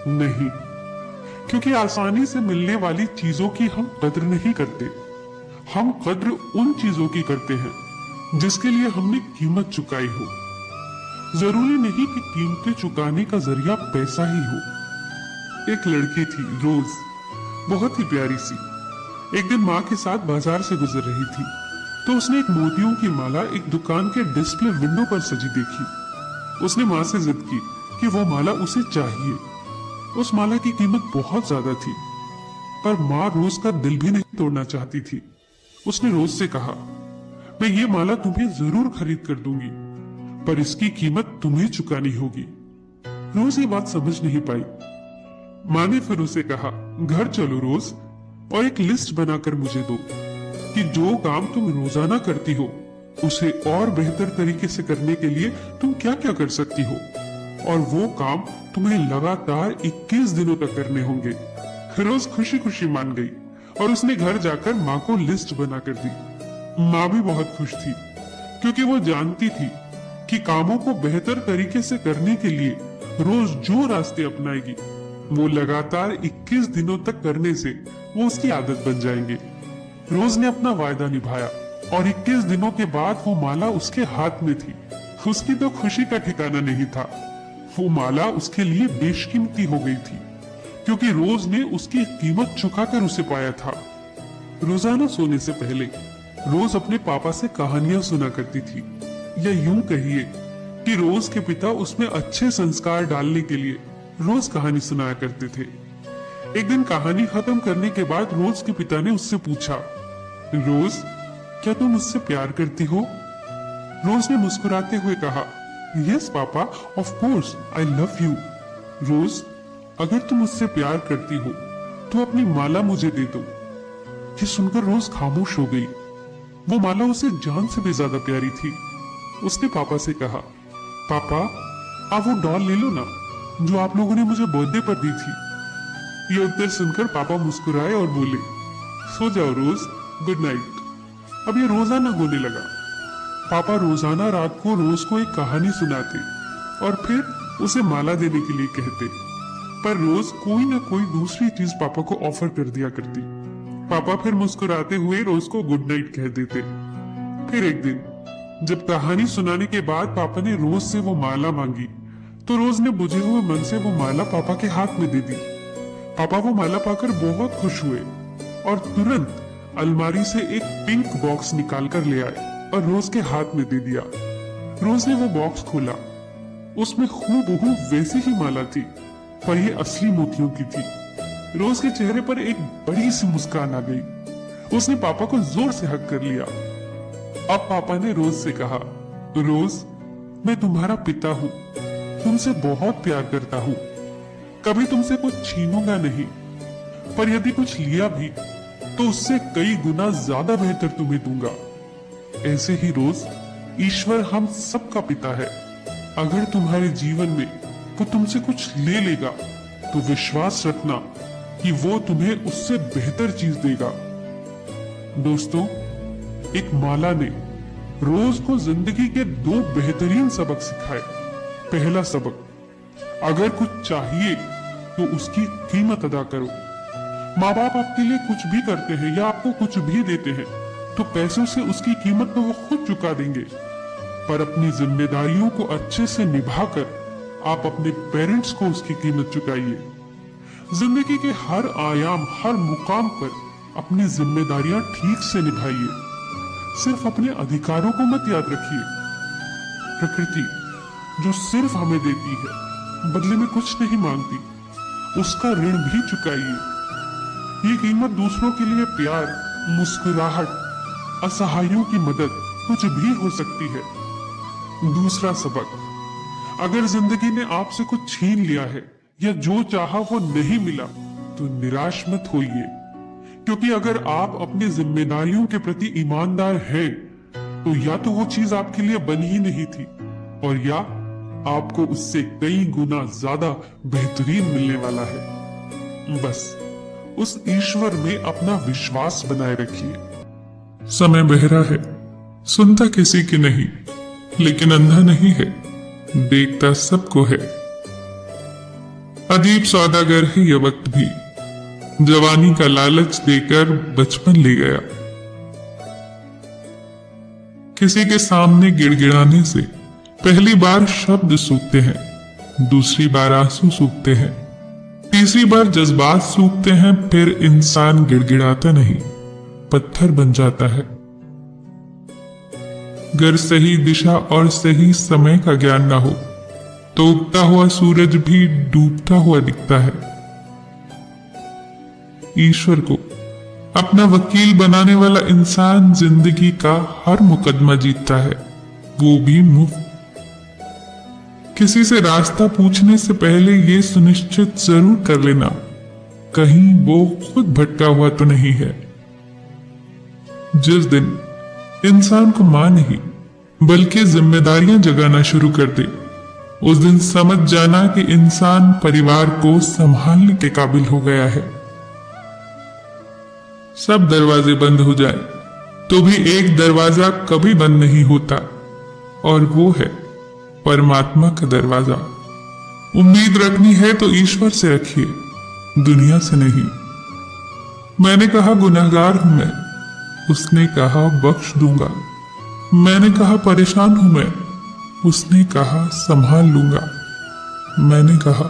नहीं, क्योंकि आसानी से मिलने वाली चीजों की हम कद्र नहीं करते। हम कद्र उन चीजों की करते हैं जिसके लिए हमने कीमत चुकाई हो। जरूरी नहीं कि कीमतें चुकाने का जरिया पैसा ही हो। एक लड़की थी, रोज, बहुत ही प्यारी सी। एक दिन माँ के साथ बाजार से गुजर रही थी तो उसने एक मोतियों की माला एक दुकान के डिस्प्ले विंडो पर सजी देखी। उसने माँ से जिद की कि वो माला उसे चाहिए। उस माला की कीमत बहुत ज्यादा थी, पर माँ रोज का दिल भी नहीं तोड़ना चाहती थी। उसने रोज से कहा, मैं ये माला तुम्हें जरूर खरीद कर दूंगी, पर इसकी कीमत तुम्हें चुकानी होगी। रोज ये बात समझ नहीं पाई। माँ ने फिर उसे कहा, घर चलो रोज और एक लिस्ट बनाकर मुझे दो कि जो काम तुम रोजाना करती हो उसे और बेहतर तरीके से करने के लिए तुम क्या क्या कर सकती हो, और वो काम तुम्हें लगातार 21 दिनों तक करने होंगे। रोज खुशी खुशी मान गई और उसने घर जाकर माँ को लिस्ट बनाकर दी। माँ भी बहुत खुश थी क्योंकि वो जानती थी कि कामों को बेहतर तरीके से करने के लिए रोज जो रास्ते अपनाएगी वो लगातार 21 दिनों तक करने से वो उसकी आदत बन जाएंगे। रोज ने अपना वायदा निभाया और 21 दिनों के बाद वो माला उसके हाथ में थी। उसकी तो खुशी का ठिकाना नहीं था। वो माला उसके लिए बेशकीमती हो गई थी, क्योंकि रोज ने उसकी कीमत चुकाकर उसे पाया था। रोजाना सोने से पहले रोज अपने पापा से कहानियां सुना करती थी, या यूं कहिए कि रोज के पिता उसमें अच्छे संस्कार डालने के लिए रोज कहानी सुनाया करते थे। एक दिन कहानी खत्म करने के बाद रोज के पिता ने उससे पूछा, रोज, क्या तुम मुझसे प्यार करती हो? रोज ने मुस्कुराते हुए कहा, yes papa, of course I love you. Rose, अगर तुम मुझसे प्यार करती हो तो अपनी माला मुझे दे दो। ये सुनकर रोज खामोश हो गई। वो माला उसे जान से भी ज्यादा प्यारी थी। उसने पापा से कहा, पापा, आप वो डॉल ले लो ना जो आप लोगों ने मुझे बर्थडे पर दी थी। ये उत्तर सुनकर पापा मुस्कुराए और बोले, सो जाओ रोज, गुड नाइट। अब ये रोजाना होने लगा। पापा रोजाना रात को रोज को एक कहानी सुनाते और फिर उसे माला देने के लिए कहते, पर रोज कोई ना कोई दूसरी चीज पापा को ऑफर कर दिया करती। पापा फिर मुस्कुराते हुए रोज को गुड नाइट कह देते। फिर एक दिन जब कहानी सुनाने के बाद पापा ने रोज से वो माला मांगी, तो रोज ने बुझे हुए मन से वो माला पापा के हाथ में दे दी। पापा वो माला पाकर बहुत खुश हुए और तुरंत अलमारी से एक पिंक बॉक्स निकाल कर ले आए और रोज के हाथ में दे दिया। रोज ने वो बॉक्स खोला। उसमें हूबहू वैसी ही माला थी, पर ये असली मोतियों की थी। रोज के चेहरे पर एक बड़ी सी मुस्कान आ गई। उसने पापा को जोर से हग कर लिया। अब पापा ने रोज से कहा, रोज, मैं तुम्हारा पिता हूँ, तुमसे बहुत प्यार करता हूँ, कभी तुमसे कुछ छीनूंगा नहीं, पर यदि कुछ लिया भी तो उससे कई गुना ज्यादा बेहतर तुम्हें दूंगा। ऐसे ही रोज, ईश्वर हम सबका पिता है। अगर तुम्हारे जीवन में वो तुमसे कुछ ले लेगा तो विश्वास रखना कि वो तुम्हें उससे बेहतर चीज देगा। दोस्तों, एक माला ने रोज को जिंदगी के 2 बेहतरीन सबक सिखाए। पहला सबक, अगर कुछ चाहिए तो उसकी कीमत अदा करो। माँ बाप आपके लिए कुछ भी करते हैं या आपको कुछ भी देते हैं तो पैसों से उसकी कीमत तो वो खुद चुका देंगे, पर अपनी जिम्मेदारियों को अच्छे से निभाकर आप अपने पेरेंट्स को उसकी कीमत चुकाइए। जिंदगी के हर आयाम, हर मुकाम पर अपनी जिम्मेदारियां ठीक से निभाइए। सिर्फ अपने अधिकारों को मत याद रखिए। प्रकृति जो सिर्फ हमें देती है, बदले में कुछ नहीं मांगती, उसका ऋण भी चुकाइए। ये कीमत दूसरों के लिए प्यार, मुस्कुराहट, असहायों की मदद कुछ भी हो सकती है। दूसरा सबक, अगर जिंदगी ने आपसे कुछ छीन लिया है या जो चाहा वो नहीं मिला तो निराश मत होइए, क्योंकि अगर आप अपनी जिम्मेदारियों के प्रति ईमानदार हैं तो या तो वो चीज आपके लिए बनी ही नहीं थी और या आपको उससे कई गुना ज्यादा बेहतरीन मिलने वाला है। बस उस ईश्वर में अपना विश्वास बनाए रखिए। समय बहरा है, सुनता किसी की नहीं, लेकिन अंधा नहीं है, देखता सबको है। अजीब सौदागर है यह वक्त भी, जवानी का लालच देकर बचपन ले गया। किसी के सामने गिड़गिड़ाने से पहली बार शब्द सूखते हैं, दूसरी बार आंसू सूखते हैं, तीसरी बार जज्बात सूखते हैं, फिर इंसान गिड़गिड़ाता नहीं, पत्थर बन जाता है। अगर सही दिशा और सही समय का ज्ञान ना हो तो उगता हुआ सूरज भी डूबता हुआ दिखता है। ईश्वर को अपना वकील बनाने वाला इंसान जिंदगी का हर मुकदमा जीतता है, वो भी मुफ्त। किसी से रास्ता पूछने से पहले ये सुनिश्चित जरूर कर लेना कहीं वो खुद भटका हुआ तो नहीं है। जिस दिन इंसान को मां नहीं बल्कि जिम्मेदारियां जगाना शुरू कर दे, उस दिन समझ जाना कि इंसान परिवार को संभालने के काबिल हो गया है। सब दरवाजे बंद हो जाए तो भी एक दरवाजा कभी बंद नहीं होता, और वो है परमात्मा का दरवाजा। उम्मीद रखनी है तो ईश्वर से रखिए, दुनिया से नहीं। मैंने कहा गुनहगार हूं मैं, उसने कहा बख्श दूंगा। मैंने कहा परेशान हूं मैं, उसने कहा संभाल लूंगा। मैंने कहा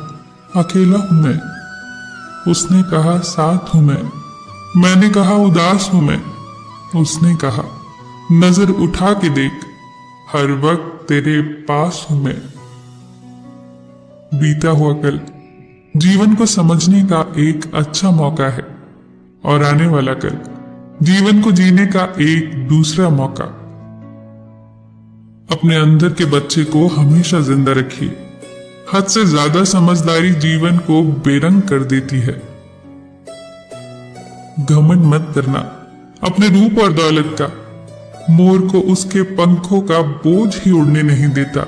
अकेला हूं मैं। उसने कहा साथ हूं मैं। मैंने कहा उदास हूं मैं। उसने कहा नजर उठा के देख, हर वक्त तेरे पास हूं मैं। बीता हुआ कल जीवन को समझने का एक अच्छा मौका है, और आने वाला कल जीवन को जीने का एक दूसरा मौका। अपने अंदर के बच्चे को हमेशा जिंदा रखिए। हद से ज्यादा समझदारी जीवन को बेरंग कर देती है। घमंड मत करना अपने रूप और दौलत का। मोर को उसके पंखों का बोझ ही उड़ने नहीं देता।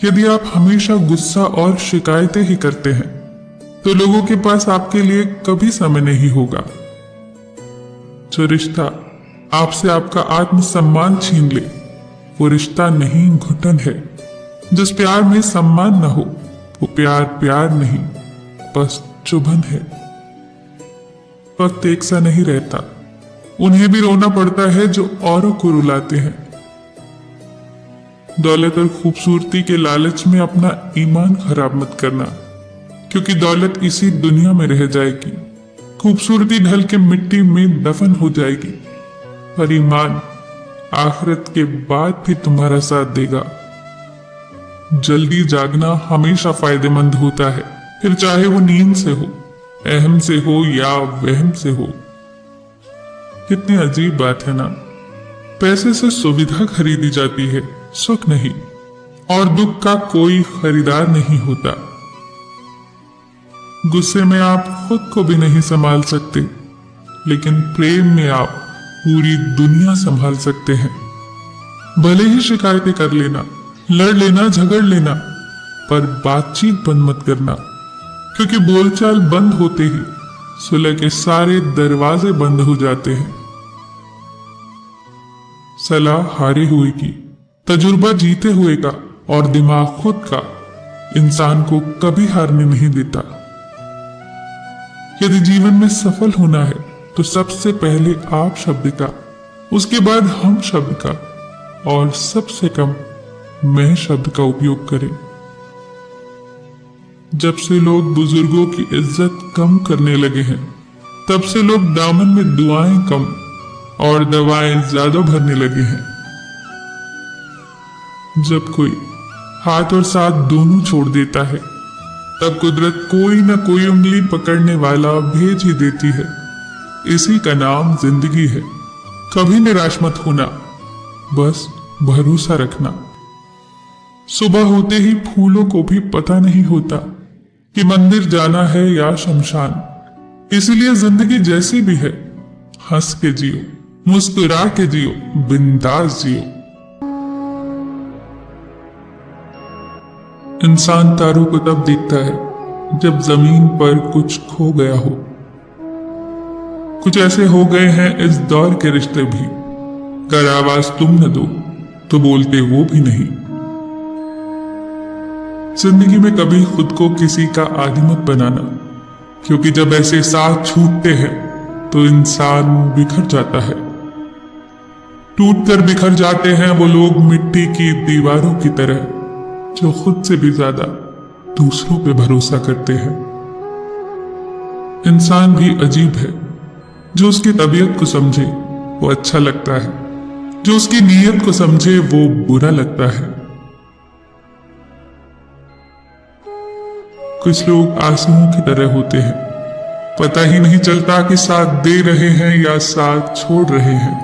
यदि आप हमेशा गुस्सा और शिकायतें ही करते हैं तो लोगों के पास आपके लिए कभी समय नहीं होगा। जो रिश्ता आपसे आपका आत्मसम्मान छीन ले, वो रिश्ता नहीं घुटन है। जिस प्यार में सम्मान न हो, वो प्यार प्यार नहीं, बस चुभन है। वक्त एक सा नहीं रहता, उन्हें भी रोना पड़ता है जो औरों को रुलाते हैं। दौलत और खूबसूरती के लालच में अपना ईमान खराब मत करना, क्योंकि दौलत इसी दुनिया में रह जाएगी, खूबसूरती ढल के मिट्टी में दफन हो जाएगी, पर ईमान आखिरत के बाद भी तुम्हारा साथ देगा। जल्दी जागना हमेशा फायदेमंद होता है, फिर चाहे वो नींद से हो, अहम से हो या वहम से हो। कितनी अजीब बात है ना, पैसे से सुविधा खरीदी जाती है, सुख नहीं, और दुख का कोई खरीदार नहीं होता। गुस्से में आप खुद को भी नहीं संभाल सकते, लेकिन प्रेम में आप पूरी दुनिया संभाल सकते हैं। भले ही शिकायतें कर लेना, लड़ लेना, झगड़ लेना, पर बातचीत बंद मत करना, क्योंकि बोलचाल बंद होते ही सुलह के सारे दरवाजे बंद हो जाते हैं। सलाह हारे हुए की, तजुर्बा जीते हुए का, और दिमाग खुद का इंसान को कभी हारने नहीं देता। यदि जीवन में सफल होना है तो सबसे पहले आप शब्द का, उसके बाद हम शब्द का, और सबसे कम मैं शब्द का उपयोग करें। जब से लोग बुजुर्गों की इज्जत कम करने लगे हैं, तब से लोग दामन में दुआएं कम और दवाएं ज्यादा भरने लगे हैं। जब कोई हाथ और साथ दोनों छोड़ देता है, तब कुदरत कोई ना कोई उंगली पकड़ने वाला भेज ही देती है। इसी का नाम जिंदगी है। कभी निराश मत होना, बस भरोसा रखना। सुबह होते ही फूलों को भी पता नहीं होता कि मंदिर जाना है या शमशान। इसलिए जिंदगी जैसी भी है, हंस के जियो, मुस्कुरा के जियो, बिंदास जियो। इंसान तारों को तब देखता है जब जमीन पर कुछ खो गया हो। कुछ ऐसे हो गए हैं इस दौर के रिश्ते भी, अगर आवाज तुम न दो तो बोलते वो भी नहीं। जिंदगी में कभी खुद को किसी का आदी मत बनाना, क्योंकि जब ऐसे साथ छूटते हैं तो इंसान बिखर जाता है। टूटकर बिखर जाते हैं वो लोग मिट्टी की दीवारों की तरह, जो खुद से भी ज्यादा दूसरों पे भरोसा करते हैं। इंसान भी अजीब है, जो उसकी तबीयत को समझे वो अच्छा लगता है, जो उसकी नीयत को समझे वो बुरा लगता है। कुछ लोग आंसुओं की तरह होते हैं, पता ही नहीं चलता कि साथ दे रहे हैं या साथ छोड़ रहे हैं।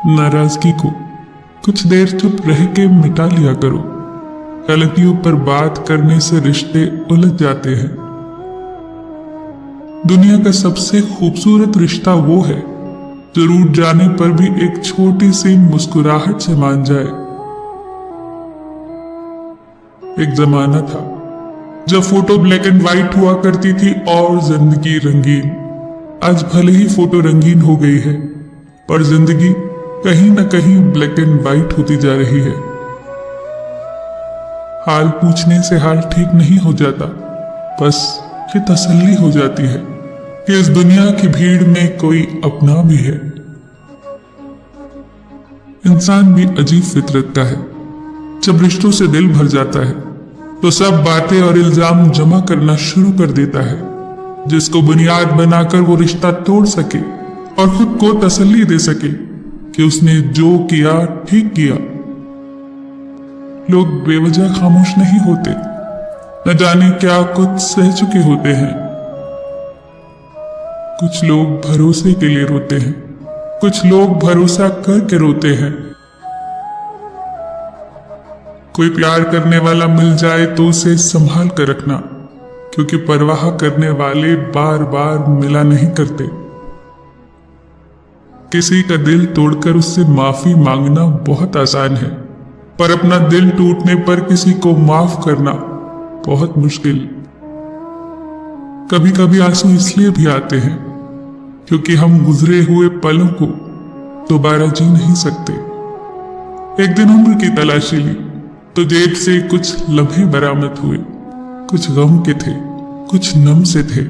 नाराजगी को कुछ देर चुप रह के मिटा लिया करो। गलतियों पर बात करने से रिश्ते उलझ जाते हैं। दुनिया का सबसे खूबसूरत रिश्ता वो है जो रूठ जाने पर भी एक छोटी सी मुस्कुराहट से मान जाए। एक जमाना था जब फोटो ब्लैक एंड व्हाइट हुआ करती थी और जिंदगी रंगीन। आज भले ही फोटो रंगीन हो गई है, पर जिंदगी कहीं ना कहीं ब्लैक एंड व्हाइट होती जा रही है। हाल पूछने से हाल ठीक नहीं हो जाता, बस ये तसल्ली हो जाती है कि इस दुनिया की भीड़ में कोई अपना भी है। इंसान भी अजीब फितरत का है। जब रिश्तों से दिल भर जाता है तो सब बातें और इल्जाम जमा करना शुरू कर देता है, जिसको बुनियाद बनाकर वो रिश्ता तोड़ सके और खुद को तसल्ली दे सके कि उसने जो किया ठीक किया। लोग बेवजह खामोश नहीं होते, न जाने क्या कुछ सह चुके होते हैं। कुछ लोग भरोसे के लिए रोते हैं, कुछ लोग भरोसा करके रोते हैं। कोई प्यार करने वाला मिल जाए तो उसे संभाल कर रखना, क्योंकि परवाह करने वाले बार बार मिला नहीं करते। किसी का दिल तोड़कर उससे माफी मांगना बहुत आसान है, पर अपना दिल टूटने पर किसी को माफ करना बहुत मुश्किल। कभी कभी आंसू इसलिए भी आते हैं क्योंकि हम गुजरे हुए पलों को दोबारा जी नहीं सकते। एक दिन उम्र की तलाशी ली तो जेब से कुछ लम्हे बरामद हुए। कुछ गम के थे, कुछ नम से थे,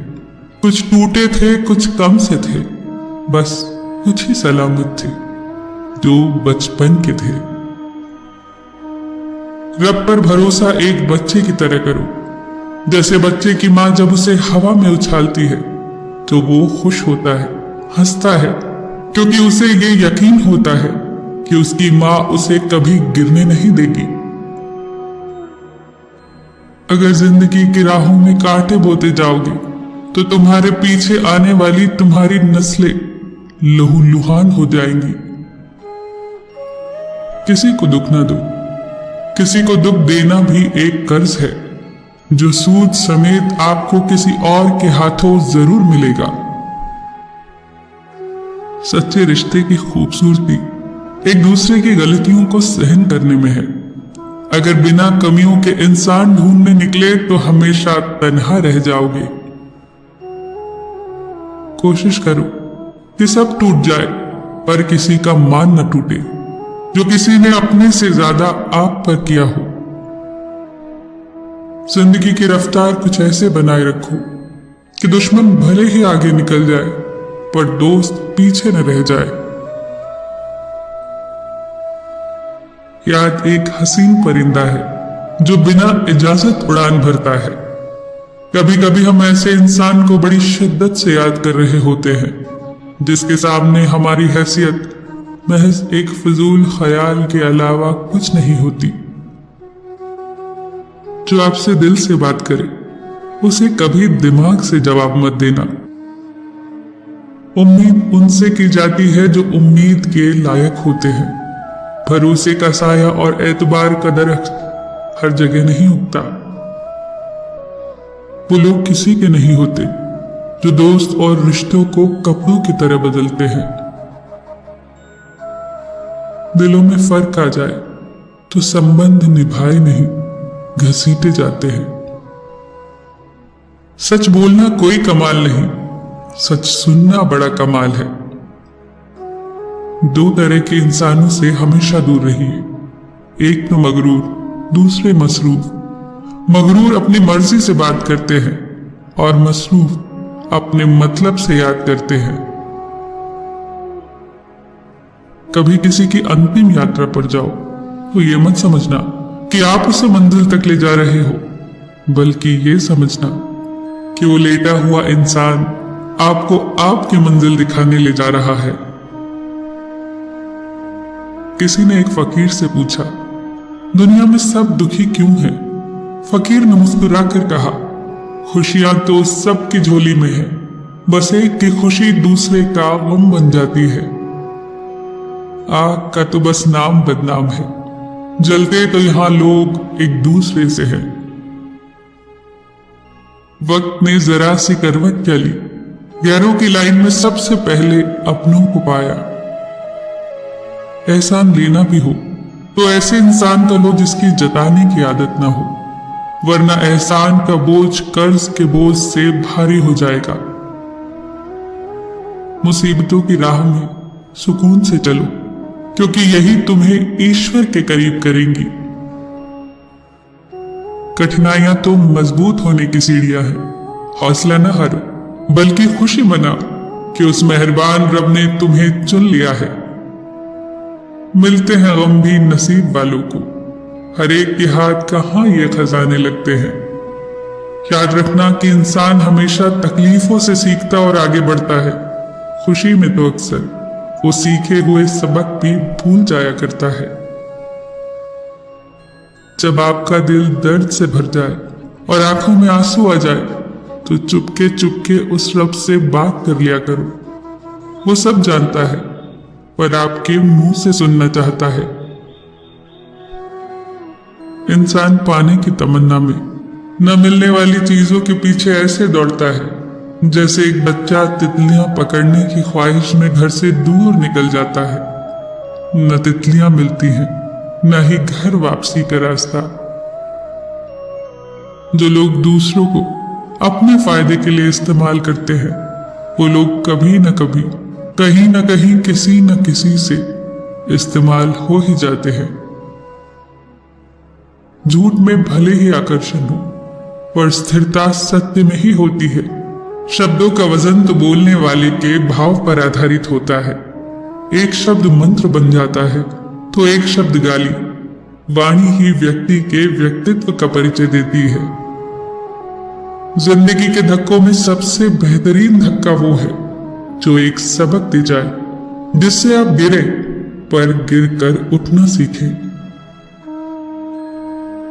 कुछ टूटे थे, कुछ कम से थे, बस कुछ ही सलामत थे जो बचपन के थे। रब पर भरोसा एक बच्चे की तरह करो। जैसे बच्चे की माँ जब उसे हवा में उछालती है तो वो खुश होता है, हंसता है, क्योंकि उसे ये यकीन होता है कि उसकी माँ उसे कभी गिरने नहीं देगी। अगर जिंदगी की राहों में कांटे बोते जाओगे तो तुम्हारे पीछे आने वाली तुम्हारी नस्लें लहूलुहान हो जाएंगी। किसी को दुख ना दो, किसी को दुख देना भी एक कर्ज है जो सूद समेत आपको किसी और के हाथों जरूर मिलेगा। सच्चे रिश्ते की खूबसूरती एक दूसरे की गलतियों को सहन करने में है। अगर बिना कमियों के इंसान ढूंढने निकले तो हमेशा तन्हा रह जाओगे। कोशिश करो कि सब टूट जाए पर किसी का मान न टूटे जो किसी ने अपने से ज्यादा आप पर किया हो। जिंदगी की रफ्तार कुछ ऐसे बनाए रखो कि दुश्मन भले ही आगे निकल जाए पर दोस्त पीछे न रह जाए। याद एक हसीन परिंदा है जो बिना इजाजत उड़ान भरता है। कभी कभी हम ऐसे इंसान को बड़ी शिद्दत से याद कर रहे होते हैं जिसके सामने हमारी हैसियत महज एक फजूल ख्याल के अलावा कुछ नहीं होती। जो आपसे दिल से बात करे उसे कभी दिमाग से जवाब मत देना। उम्मीद उनसे की जाती है जो उम्मीद के लायक होते हैं। भरोसे का साया और एतबार का दरख्त हर जगह नहीं उगता। वो लोग किसी के नहीं होते जो दोस्त और रिश्तों को कपड़ों की तरह बदलते हैं। दिलों में फर्क आ जाए तो संबंध निभाए नहीं, घसीटे जाते हैं। सच बोलना कोई कमाल नहीं, सच सुनना बड़ा कमाल है। दो तरह के इंसानों से हमेशा दूर रहिए। एक तो मगरूर, दूसरे मसरूफ। मगरूर अपनी मर्जी से बात करते हैं और मसरूफ अपने मतलब से याद करते हैं। कभी किसी की अंतिम यात्रा पर जाओ तो ये मत समझना कि आप उसे मंजिल तक ले जा रहे हो, बल्कि ये समझना कि वो लेटा हुआ इंसान आपको आपकी मंजिल दिखाने ले जा रहा है। किसी ने एक फकीर से पूछा, दुनिया में सब दुखी क्यों हैं? फकीर ने मुस्कुराकर कहा, खुशियां तो सबकी झोली में है, बस एक की खुशी दूसरे का गम बन जाती है। आग का तो बस नाम बदनाम है, जलते तो यहां लोग एक दूसरे से हैं। वक्त ने जरा सी करवट क्या ली, गैरों की लाइन में सबसे पहले अपनों को पाया। एहसान लेना भी हो तो ऐसे इंसान का लो जिसकी जताने की आदत ना हो, वरना एहसान का बोझ कर्ज के बोझ से भारी हो जाएगा। मुसीबतों की राह में सुकून से चलो, क्योंकि यही तुम्हें ईश्वर के करीब करेंगी। कठिनाइयां तो मजबूत होने की सीढ़ियां हैं। हौसला न हारो, बल्कि खुशी मना कि उस मेहरबान रब ने तुम्हें चुन लिया है। मिलते हैं गमगीन नसीब वालों को, हर एक के हाथ कहाँ ये खजाने लगते हैं। याद रखना कि इंसान हमेशा तकलीफों से सीखता और आगे बढ़ता है। खुशी में तो अक्सर वो सीखे हुए सबक भी भूल जाया करता है। जब आपका दिल दर्द से भर जाए और आंखों में आंसू आ जाए तो चुपके चुपके उस रब से बात कर लिया करो। वो सब जानता है पर आपके मुंह से सुनना चाहता है। इंसान पाने की तमन्ना में न मिलने वाली चीजों के पीछे ऐसे दौड़ता है जैसे एक बच्चा तितलियां पकड़ने की ख्वाहिश में घर से दूर निकल जाता है। न तितलियां मिलती हैं न ही घर वापसी का रास्ता। जो लोग दूसरों को अपने फायदे के लिए इस्तेमाल करते हैं वो लोग कभी न कभी कहीं न कहीं किसी न किसी से इस्तेमाल हो ही जाते हैं। झूठ में भले ही आकर्षण हो पर स्थिरता सत्य में ही होती है। शब्दों का वजन तो बोलने वाले के भाव पर आधारित होता है। एक शब्द मंत्र बन जाता है तो एक शब्द गाली। वाणी ही व्यक्ति के व्यक्तित्व का परिचय देती है। जिंदगी के धक्कों में सबसे बेहतरीन धक्का वो है जो एक सबक दे जाए, जिससे आप गिरे पर गिरकर उठना सीखें।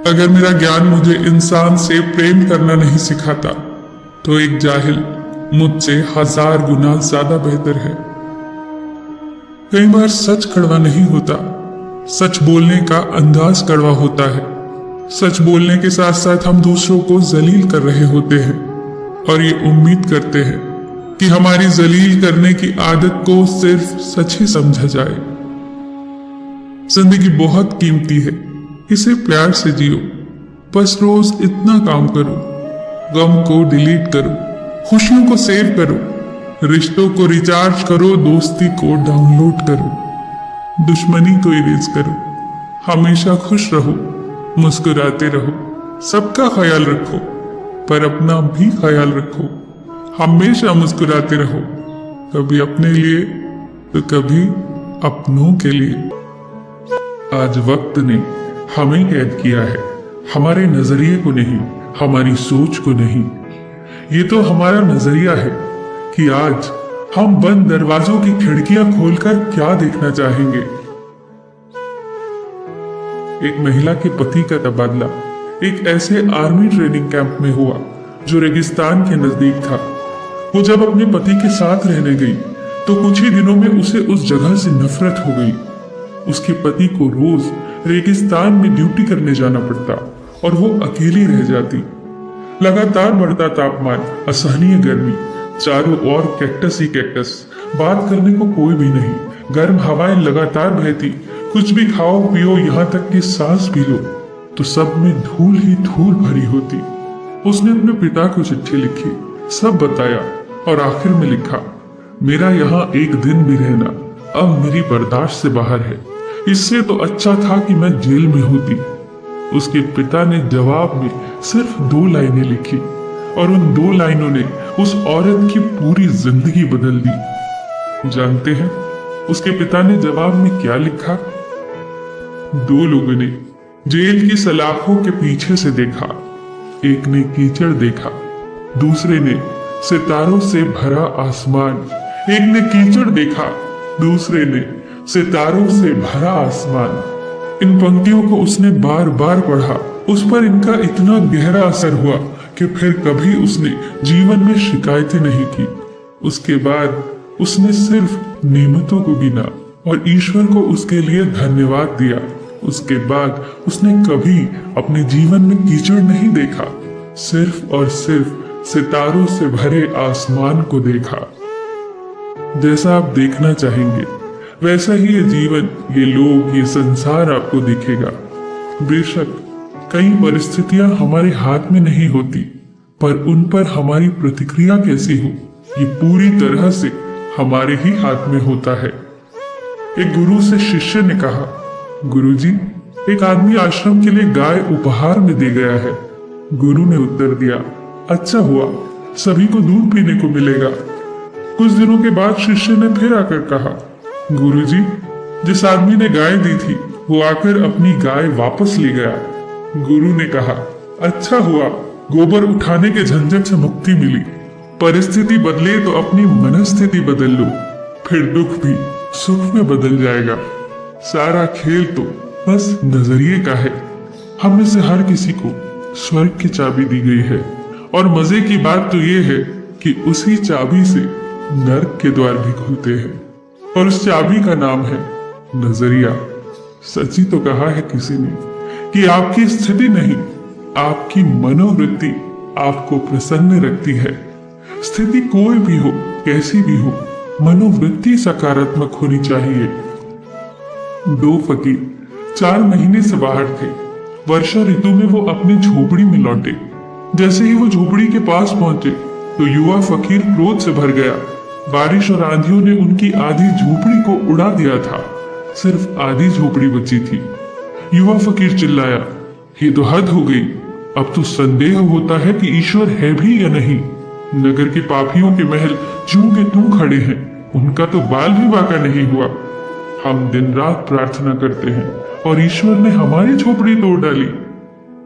अगर मेरा ज्ञान मुझे इंसान से प्रेम करना नहीं सिखाता तो एक जाहिल मुझसे 1000 गुना ज्यादा बेहतर है। कई बार सच कड़वा नहीं होता, सच बोलने का अंदाज कड़वा होता है। सच बोलने के साथ साथ हम दूसरों को जलील कर रहे होते हैं और ये उम्मीद करते हैं कि हमारी जलील करने की आदत को सिर्फ सच ही समझा जाए। जिंदगी बहुत कीमती है, इसे प्यार से जियो। बस रोज इतना काम करो, गम को डिलीट करो, खुशियों को सेव करो, रिश्तों को रिचार्ज करो, दोस्ती को डाउनलोड करो, दुश्मनी को इरेज करो। हमेशा खुश रहो, मुस्कुराते रहो, सबका ख्याल रखो पर अपना भी ख्याल रखो। हमेशा मुस्कुराते रहो, कभी अपने लिए तो कभी अपनों के लिए। आज वक्त ने हमें कैद किया है, हमारे नजरिए को नहीं, हमारी सोच को नहीं। ये तो हमारा नजरिया है कि आज हम बंद दरवाजों की खिड़कियां खोलकर क्या देखना चाहेंगे। एक महिला के पति का तबादला एक ऐसे आर्मी ट्रेनिंग कैंप में हुआ जो रेगिस्तान के नजदीक था। वो जब अपने पति के साथ रहने गई तो कुछ ही दिनों में उसे उस जगह से नफरत हो गई। उसके पति को रोज रेगिस्तान में ड्यूटी करने जाना पड़ता और वो अकेली रह जाती। लगातार बढ़ता तापमान, असहनीय गर्मी, चारों ओर कैक्टस ही कैक्टस, बात करने को कोई भी नहीं, गर्म हवाएं लगातार बहती, कुछ भी खाओ पियो, यहाँ तक कि सांस भी लो तो सब में धूल ही धूल भरी होती। उसने अपने पिता को चिट्ठी लिखी, सब बताया और आखिर में लिखा, मेरा यहाँ एक दिन भी रहना अब मेरी बर्दाश्त से बाहर है। इससे तो अच्छा था कि मैं जेल में होती। उसके पिता ने जवाब में सिर्फ 2 लाइनें लिखी और उन 2 लाइनों ने उस औरत की पूरी जिंदगी बदल दी। जानते हैं उसके पिता ने जवाब में क्या लिखा? 2 लोगों ने जेल की सलाखों के पीछे से देखा। एक ने कीचड़ देखा, दूसरे ने सितारों से भरा आसमान। एक ने कीचड़ देखा, दूसरे ने सितारों से भरा आसमान। इन पंक्तियों को उसने बार बार पढ़ा। उस पर इनका इतना गहरा असर हुआ कि फिर कभी उसने जीवन में शिकायतें नहीं की। उसके बाद उसने सिर्फ नेमतों को गिना और ईश्वर को उसके लिए धन्यवाद दिया। उसके बाद उसने कभी अपने जीवन में कीचड़ नहीं देखा, सिर्फ और सिर्फ सितारों से भरे आसमान को देखा। जैसा आप देखना चाहेंगे वैसा ही ये जीवन, ये लोग, ये संसार आपको दिखेगा। बेशक कई परिस्थितियां हमारे हाथ में नहीं होती, पर उन पर हमारी प्रतिक्रिया कैसी हो ये पूरी तरह से हमारे ही हाथ में होता है। एक गुरु से शिष्य ने कहा, गुरुजी, एक आदमी आश्रम के लिए गाय उपहार में दे गया है। गुरु ने उत्तर दिया, अच्छा हुआ, सभी को दूध पीने को मिलेगा। कुछ दिनों के बाद शिष्य ने फिर आकर कहा, गुरुजी, जिस आदमी ने गाय दी थी वो आकर अपनी गाय वापस ले गया। गुरु ने कहा, अच्छा हुआ, गोबर उठाने के झंझट से मुक्ति मिली। परिस्थिति बदले तो अपनी मनस्थिति बदल लो, फिर दुख भी सुख में बदल जाएगा। सारा खेल तो बस नजरिए का है। हम में से हर किसी को स्वर्ग की चाबी दी गई है, और मजे की बात तो ये है कि उसी चाबी से नर्क के द्वार भी खुलते हैं, और उस चाबी का नाम है नजरिया। सच ही तो कहा है किसी ने कि आपकी स्थिति नहीं, आपकी मनोवृत्ति आपको प्रसन्न रखती है। स्थिति कोई भी हो, कैसी भी हो, मनोवृत्ति सकारात्मक होनी चाहिए। दो फकीर 4 महीने से बाहर थे। वर्षा ऋतु में वो अपनी झोपड़ी में लौटे। जैसे ही वो झोपड़ी के पास पहुंचे तो युवा फकीर क्रोध से भर गया। बारिश और आंधियों ने उनकी आधी झोपड़ी को उड़ा दिया था, सिर्फ आधी झोपड़ी बची थी। युवा फकीर चिल्लाया, ये तो हद हो गई। अब तो संदेह होता है कि ईश्वर है भी या नहीं। नगर के पापियों के महल ज्यों के त्यों खड़े हैं, उनका तो बाल भी बाका नहीं हुआ। हम दिन रात प्रार्थना करते हैं और ईश्वर ने हमारी झोपड़ी तोड़ डाली।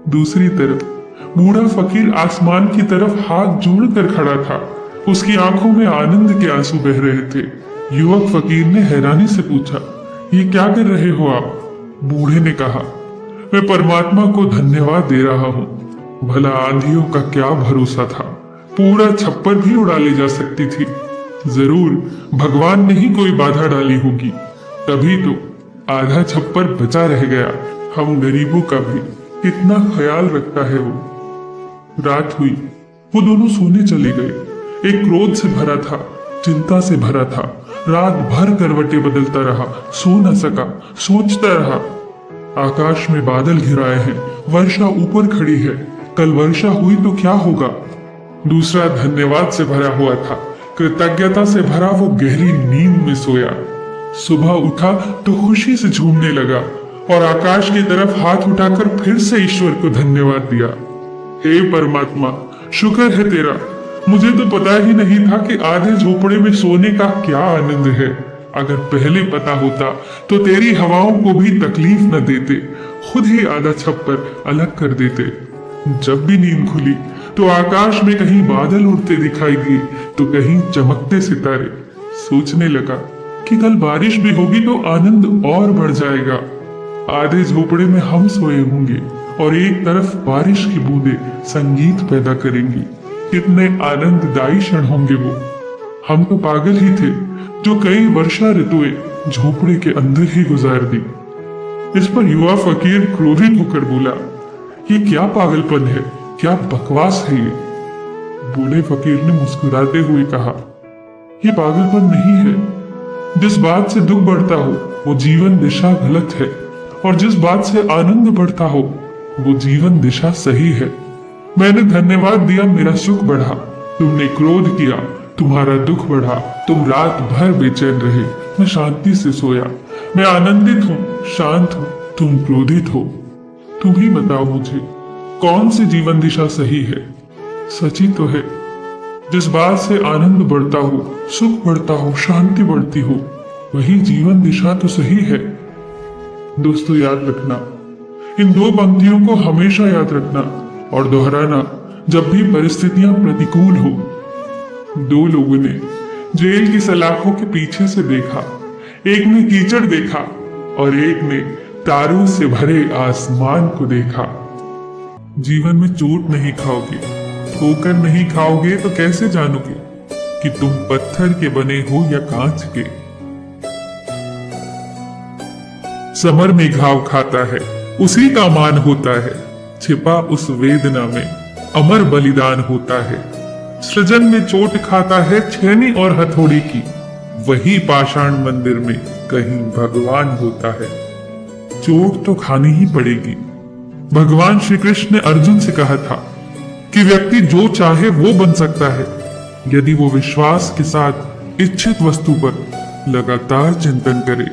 दूसरी तरफ बूढ़ा फकीर आसमान की तरफ हाथ जोड़कर खड़ा था। उसकी आंखों में आनंद के आंसू बह रहे थे। युवक फकीर ने हैरानी से पूछा, ये क्या कर रहे हो आप? बूढ़े ने कहा, मैं परमात्मा को धन्यवाद दे रहा हूँ। भला आंधियों का क्या भरोसा था, पूरा छप्पर भी उड़ा ले जा सकती थी। जरूर भगवान ने ही कोई बाधा डाली होगी, तभी तो आधा छप्पर बचा रह गया। हम गरीबों का भी कितना ख्याल रखता है वो। रात हुई, वो दोनों सोने चले गए। एक क्रोध से भरा था, चिंता से भरा था। रात भर करवटें बदलता रहा, सो न सका, सोचता रहा। आकाश में बादल घिराए हैं, वर्षा ऊपर खड़ी है। कल वर्षा हुई तो क्या होगा? दूसरा धन्यवाद से भरा हुआ था। कृतज्ञता से भरा वो गहरी नींद में सोया। सुबह उठा तो खुशी से झूमने लगा और आकाश की तरफ हाथ उठाकर फिर से ईश्वर को धन्यवाद दिया। हे परमात्मा, शुक्र है तेरा। मुझे तो पता ही नहीं था कि आधे झोपड़े में सोने का क्या आनंद है। अगर पहले पता होता तो तेरी हवाओं को भी तकलीफ न देते, खुद ही आधा छप्पर अलग कर देते। जब भी नींद खुली तो आकाश में कहीं बादल उड़ते दिखाई दिए तो कहीं चमकते सितारे। सोचने लगा कि कल बारिश भी होगी तो आनंद और बढ़ जाएगा। आधे झोपड़े में हम सोए होंगे और एक तरफ बारिश की बूंदें संगीत पैदा करेंगी। कितने आनंददायी क्षण होंगे वो। हम तो पागल ही थे जो कई वर्षा ऋतुएं झोपड़े के अंदर ही गुजार दी। इस पर युवा फकीर क्रोधित होकर बोला, ये क्या पागलपन है, क्या बकवास है ये? बूढ़े फकीर ने मुस्कुराते हुए कहा, ये पागलपन नहीं है। जिस बात से दुख बढ़ता हो वो जीवन दिशा गलत है, और जिस बात से आनंद बढ़ता हो वो जीवन दिशा सही है। मैंने धन्यवाद दिया, मेरा सुख बढ़ा। तुमने क्रोध किया, तुम्हारा दुख बढ़ा। तुम रात भर बेचैन रहे, मैं शांति से सोया। मैं आनंदित हूँ, शांत हूँ, तुम क्रोधित हो। तुम ही बताओ मुझे, कौन सी जीवन दिशा सही है? सची तो है, जिस बात से आनंद बढ़ता हो, सुख बढ़ता हो, शांति बढ़ती हो, वही जीवन दिशा तो सही है। दोस्तों, याद रखना, इन 2 पंक्तियों को हमेशा याद रखना और दोहराना जब भी परिस्थितियां प्रतिकूल हो। 2 लोगों ने जेल की सलाखों के पीछे से देखा। एक ने कीचड़ देखा और एक ने तारों से भरे आसमान को देखा। जीवन में चोट नहीं खाओगे, ठोकर नहीं खाओगे तो कैसे जानोगे कि तुम पत्थर के बने हो या कांच के? समर में घाव खाता है, उसी का मान होता है। छिपा उस वेदना में अमर बलिदान होता है। सृजन में चोट खाता है छेनी और हथौड़ी की, वही पाषाण मंदिर में कहीं भगवान होता है। चोट तो खानी ही पड़ेगी। भगवान श्री कृष्ण ने अर्जुन से कहा था कि व्यक्ति जो चाहे वो बन सकता है यदि वो विश्वास के साथ इच्छित वस्तु पर लगातार चिंतन करे।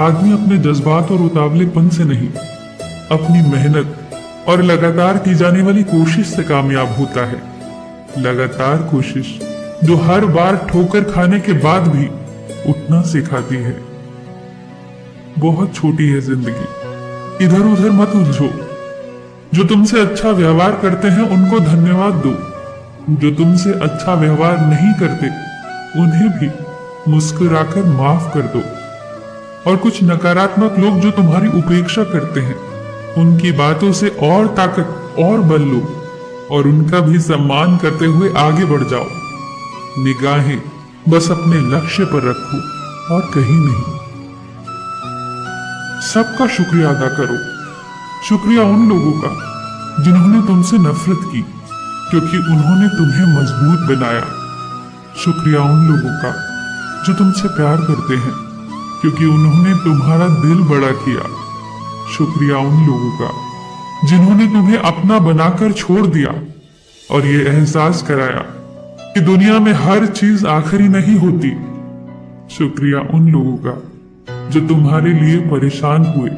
आदमी अपने जज्बात और उतावलेपन से नहीं, अपनी मेहनत और लगातार की जाने वाली कोशिश से कामयाब होता है। लगातार कोशिश जो हर बार ठोकर खाने के बाद भी उठना सिखाती है। बहुत छोटी है जिंदगी, इधर उधर मत उलझो। जो तुमसे अच्छा व्यवहार करते हैं उनको धन्यवाद दो। जो तुमसे अच्छा व्यवहार नहीं करते उन्हें भी मुस्कुराकर माफ कर दो। और कुछ नकारात्मक लोग जो तुम्हारी उपेक्षा करते हैं उनकी बातों से और ताकत और बल लो और उनका भी सम्मान करते हुए आगे बढ़ जाओ। निगाहें बस अपने लक्ष्य पर रखो और कहीं नहीं। सबका शुक्रिया अदा करो। शुक्रिया उन लोगों का जिन्होंने तुमसे नफरत की क्योंकि उन्होंने तुम्हें मजबूत बनाया। शुक्रिया उन लोगों का जो तुमसे प्यार करते हैं क्योंकि उन्होंने तुम्हारा दिल बड़ा किया। शुक्रिया उन लोगों का जिन्होंने तुम्हें अपना बनाकर छोड़ दिया और ये एहसास कराया कि दुनिया में हर चीज आखिरी नहीं होती। शुक्रिया उन लोगों का जो तुम्हारे लिए परेशान हुए,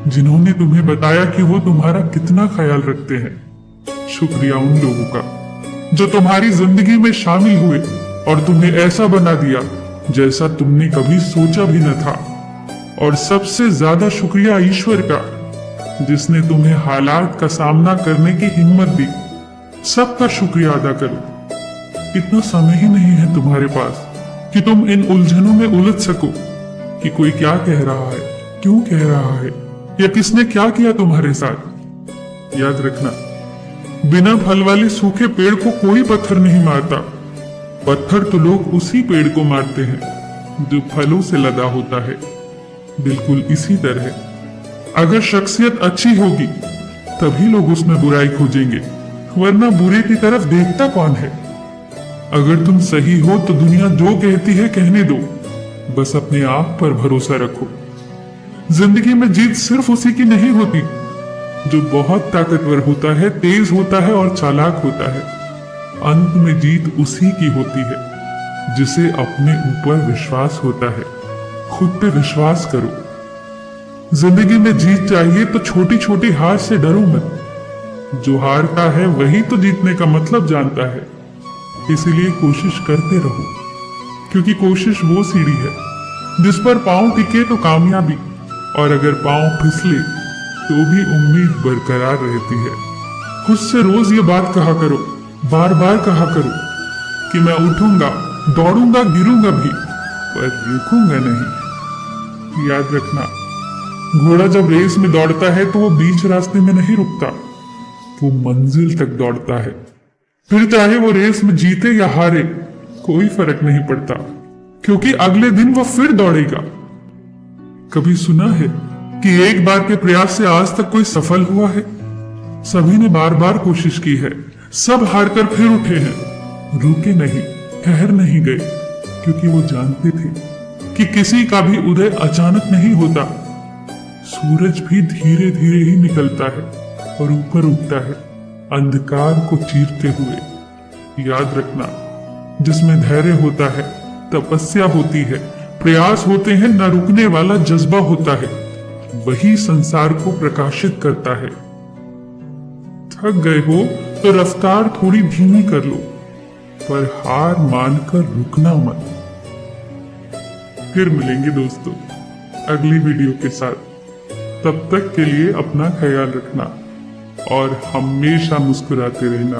जिन्होंने तुम्हें बताया कि वो तुम्हारा कितना ख्याल रखते हैं। शुक्रिया उन लोगों का जो तुम्हारी जिंदगी में शामिल हुए और तुम्हें ऐसा बना दिया जैसा तुमने कभी सोचा भी न था। और सबसे ज्यादा शुक्रिया ईश्वर का जिसने तुम्हें हालात का सामना करने की हिम्मत दी। सबका शुक्रिया अदा करो। इतना समय ही नहीं है तुम्हारे पास कि तुम इन उलझनों में उलझ सको कि कोई क्या कह रहा है, क्यों कह रहा है या किसने क्या किया तुम्हारे साथ। याद रखना, बिना फल वाले सूखे पेड़ को कोई पत्थर नहीं मारता। पत्थर तो लोग उसी पेड़ को मारते हैं जो फलों से लदा होता है। बिल्कुल इसी तरह अगर शख्सियत अच्छी होगी तभी लोग उसमें बुराई खोजेंगे, वरना बुरे की तरफ देखता कौन है। अगर तुम सही हो तो दुनिया जो कहती है कहने दो, बस अपने आप पर भरोसा रखो। जिंदगी में जीत सिर्फ उसी की नहीं होती जो बहुत ताकतवर होता है, तेज होता है और चालाक होता है। अंत में जीत उसी की होती है जिसे अपने ऊपर विश्वास होता है। खुद पे विश्वास करो। जिंदगी में जीत चाहिए तो छोटी छोटी हार से डरो मत। जो हारता है वही तो जीतने का मतलब जानता है। इसीलिए कोशिश करते रहो, क्योंकि कोशिश वो सीढ़ी है जिस पर पांव टिके तो कामयाबी, और अगर पांव फिसले तो भी उम्मीद बरकरार रहती है। खुद से रोज ये बात कहा करो, बार बार कहा करो कि मैं उठूंगा, दौड़ूंगा, गिरूंगा भी, पर रुकूंगा नहीं। याद रखना, घोड़ा जब रेस में दौड़ता है तो वो बीच रास्ते में नहीं रुकता, वो मंजिल तक दौड़ता है। फिर चाहे वो रेस में जीते या हारे, कोई फर्क नहीं पड़ता, क्योंकि अगले दिन वो फिर दौड़ेगा। कभी सुना है कि एक बार के प्रयास से आज तक कोई सफल हुआ है? सभी ने बार बार कोशिश की है, सब हारकर फिर उठे हैं, रुके नहीं, ठहर नहीं गए, क्योंकि वो जानते थे कि किसी का भी उदय अचानक नहीं होता। सूरज भी धीरे धीरे ही निकलता है और ऊपर उठता है, अंधकार को चीरते हुए। याद रखना, जिसमें धैर्य होता है, तपस्या होती है, प्रयास होते हैं, न रुकने वाला जज्बा होता है, वही संसार को प्रकाशित करता है। थक गए हो तो रफ्तार थोड़ी धीमी कर लो, पर हार मानकर रुकना मत। फिर मिलेंगे दोस्तों अगली वीडियो के साथ। तब तक के लिए अपना ख्याल रखना और हमेशा मुस्कुराते रहना।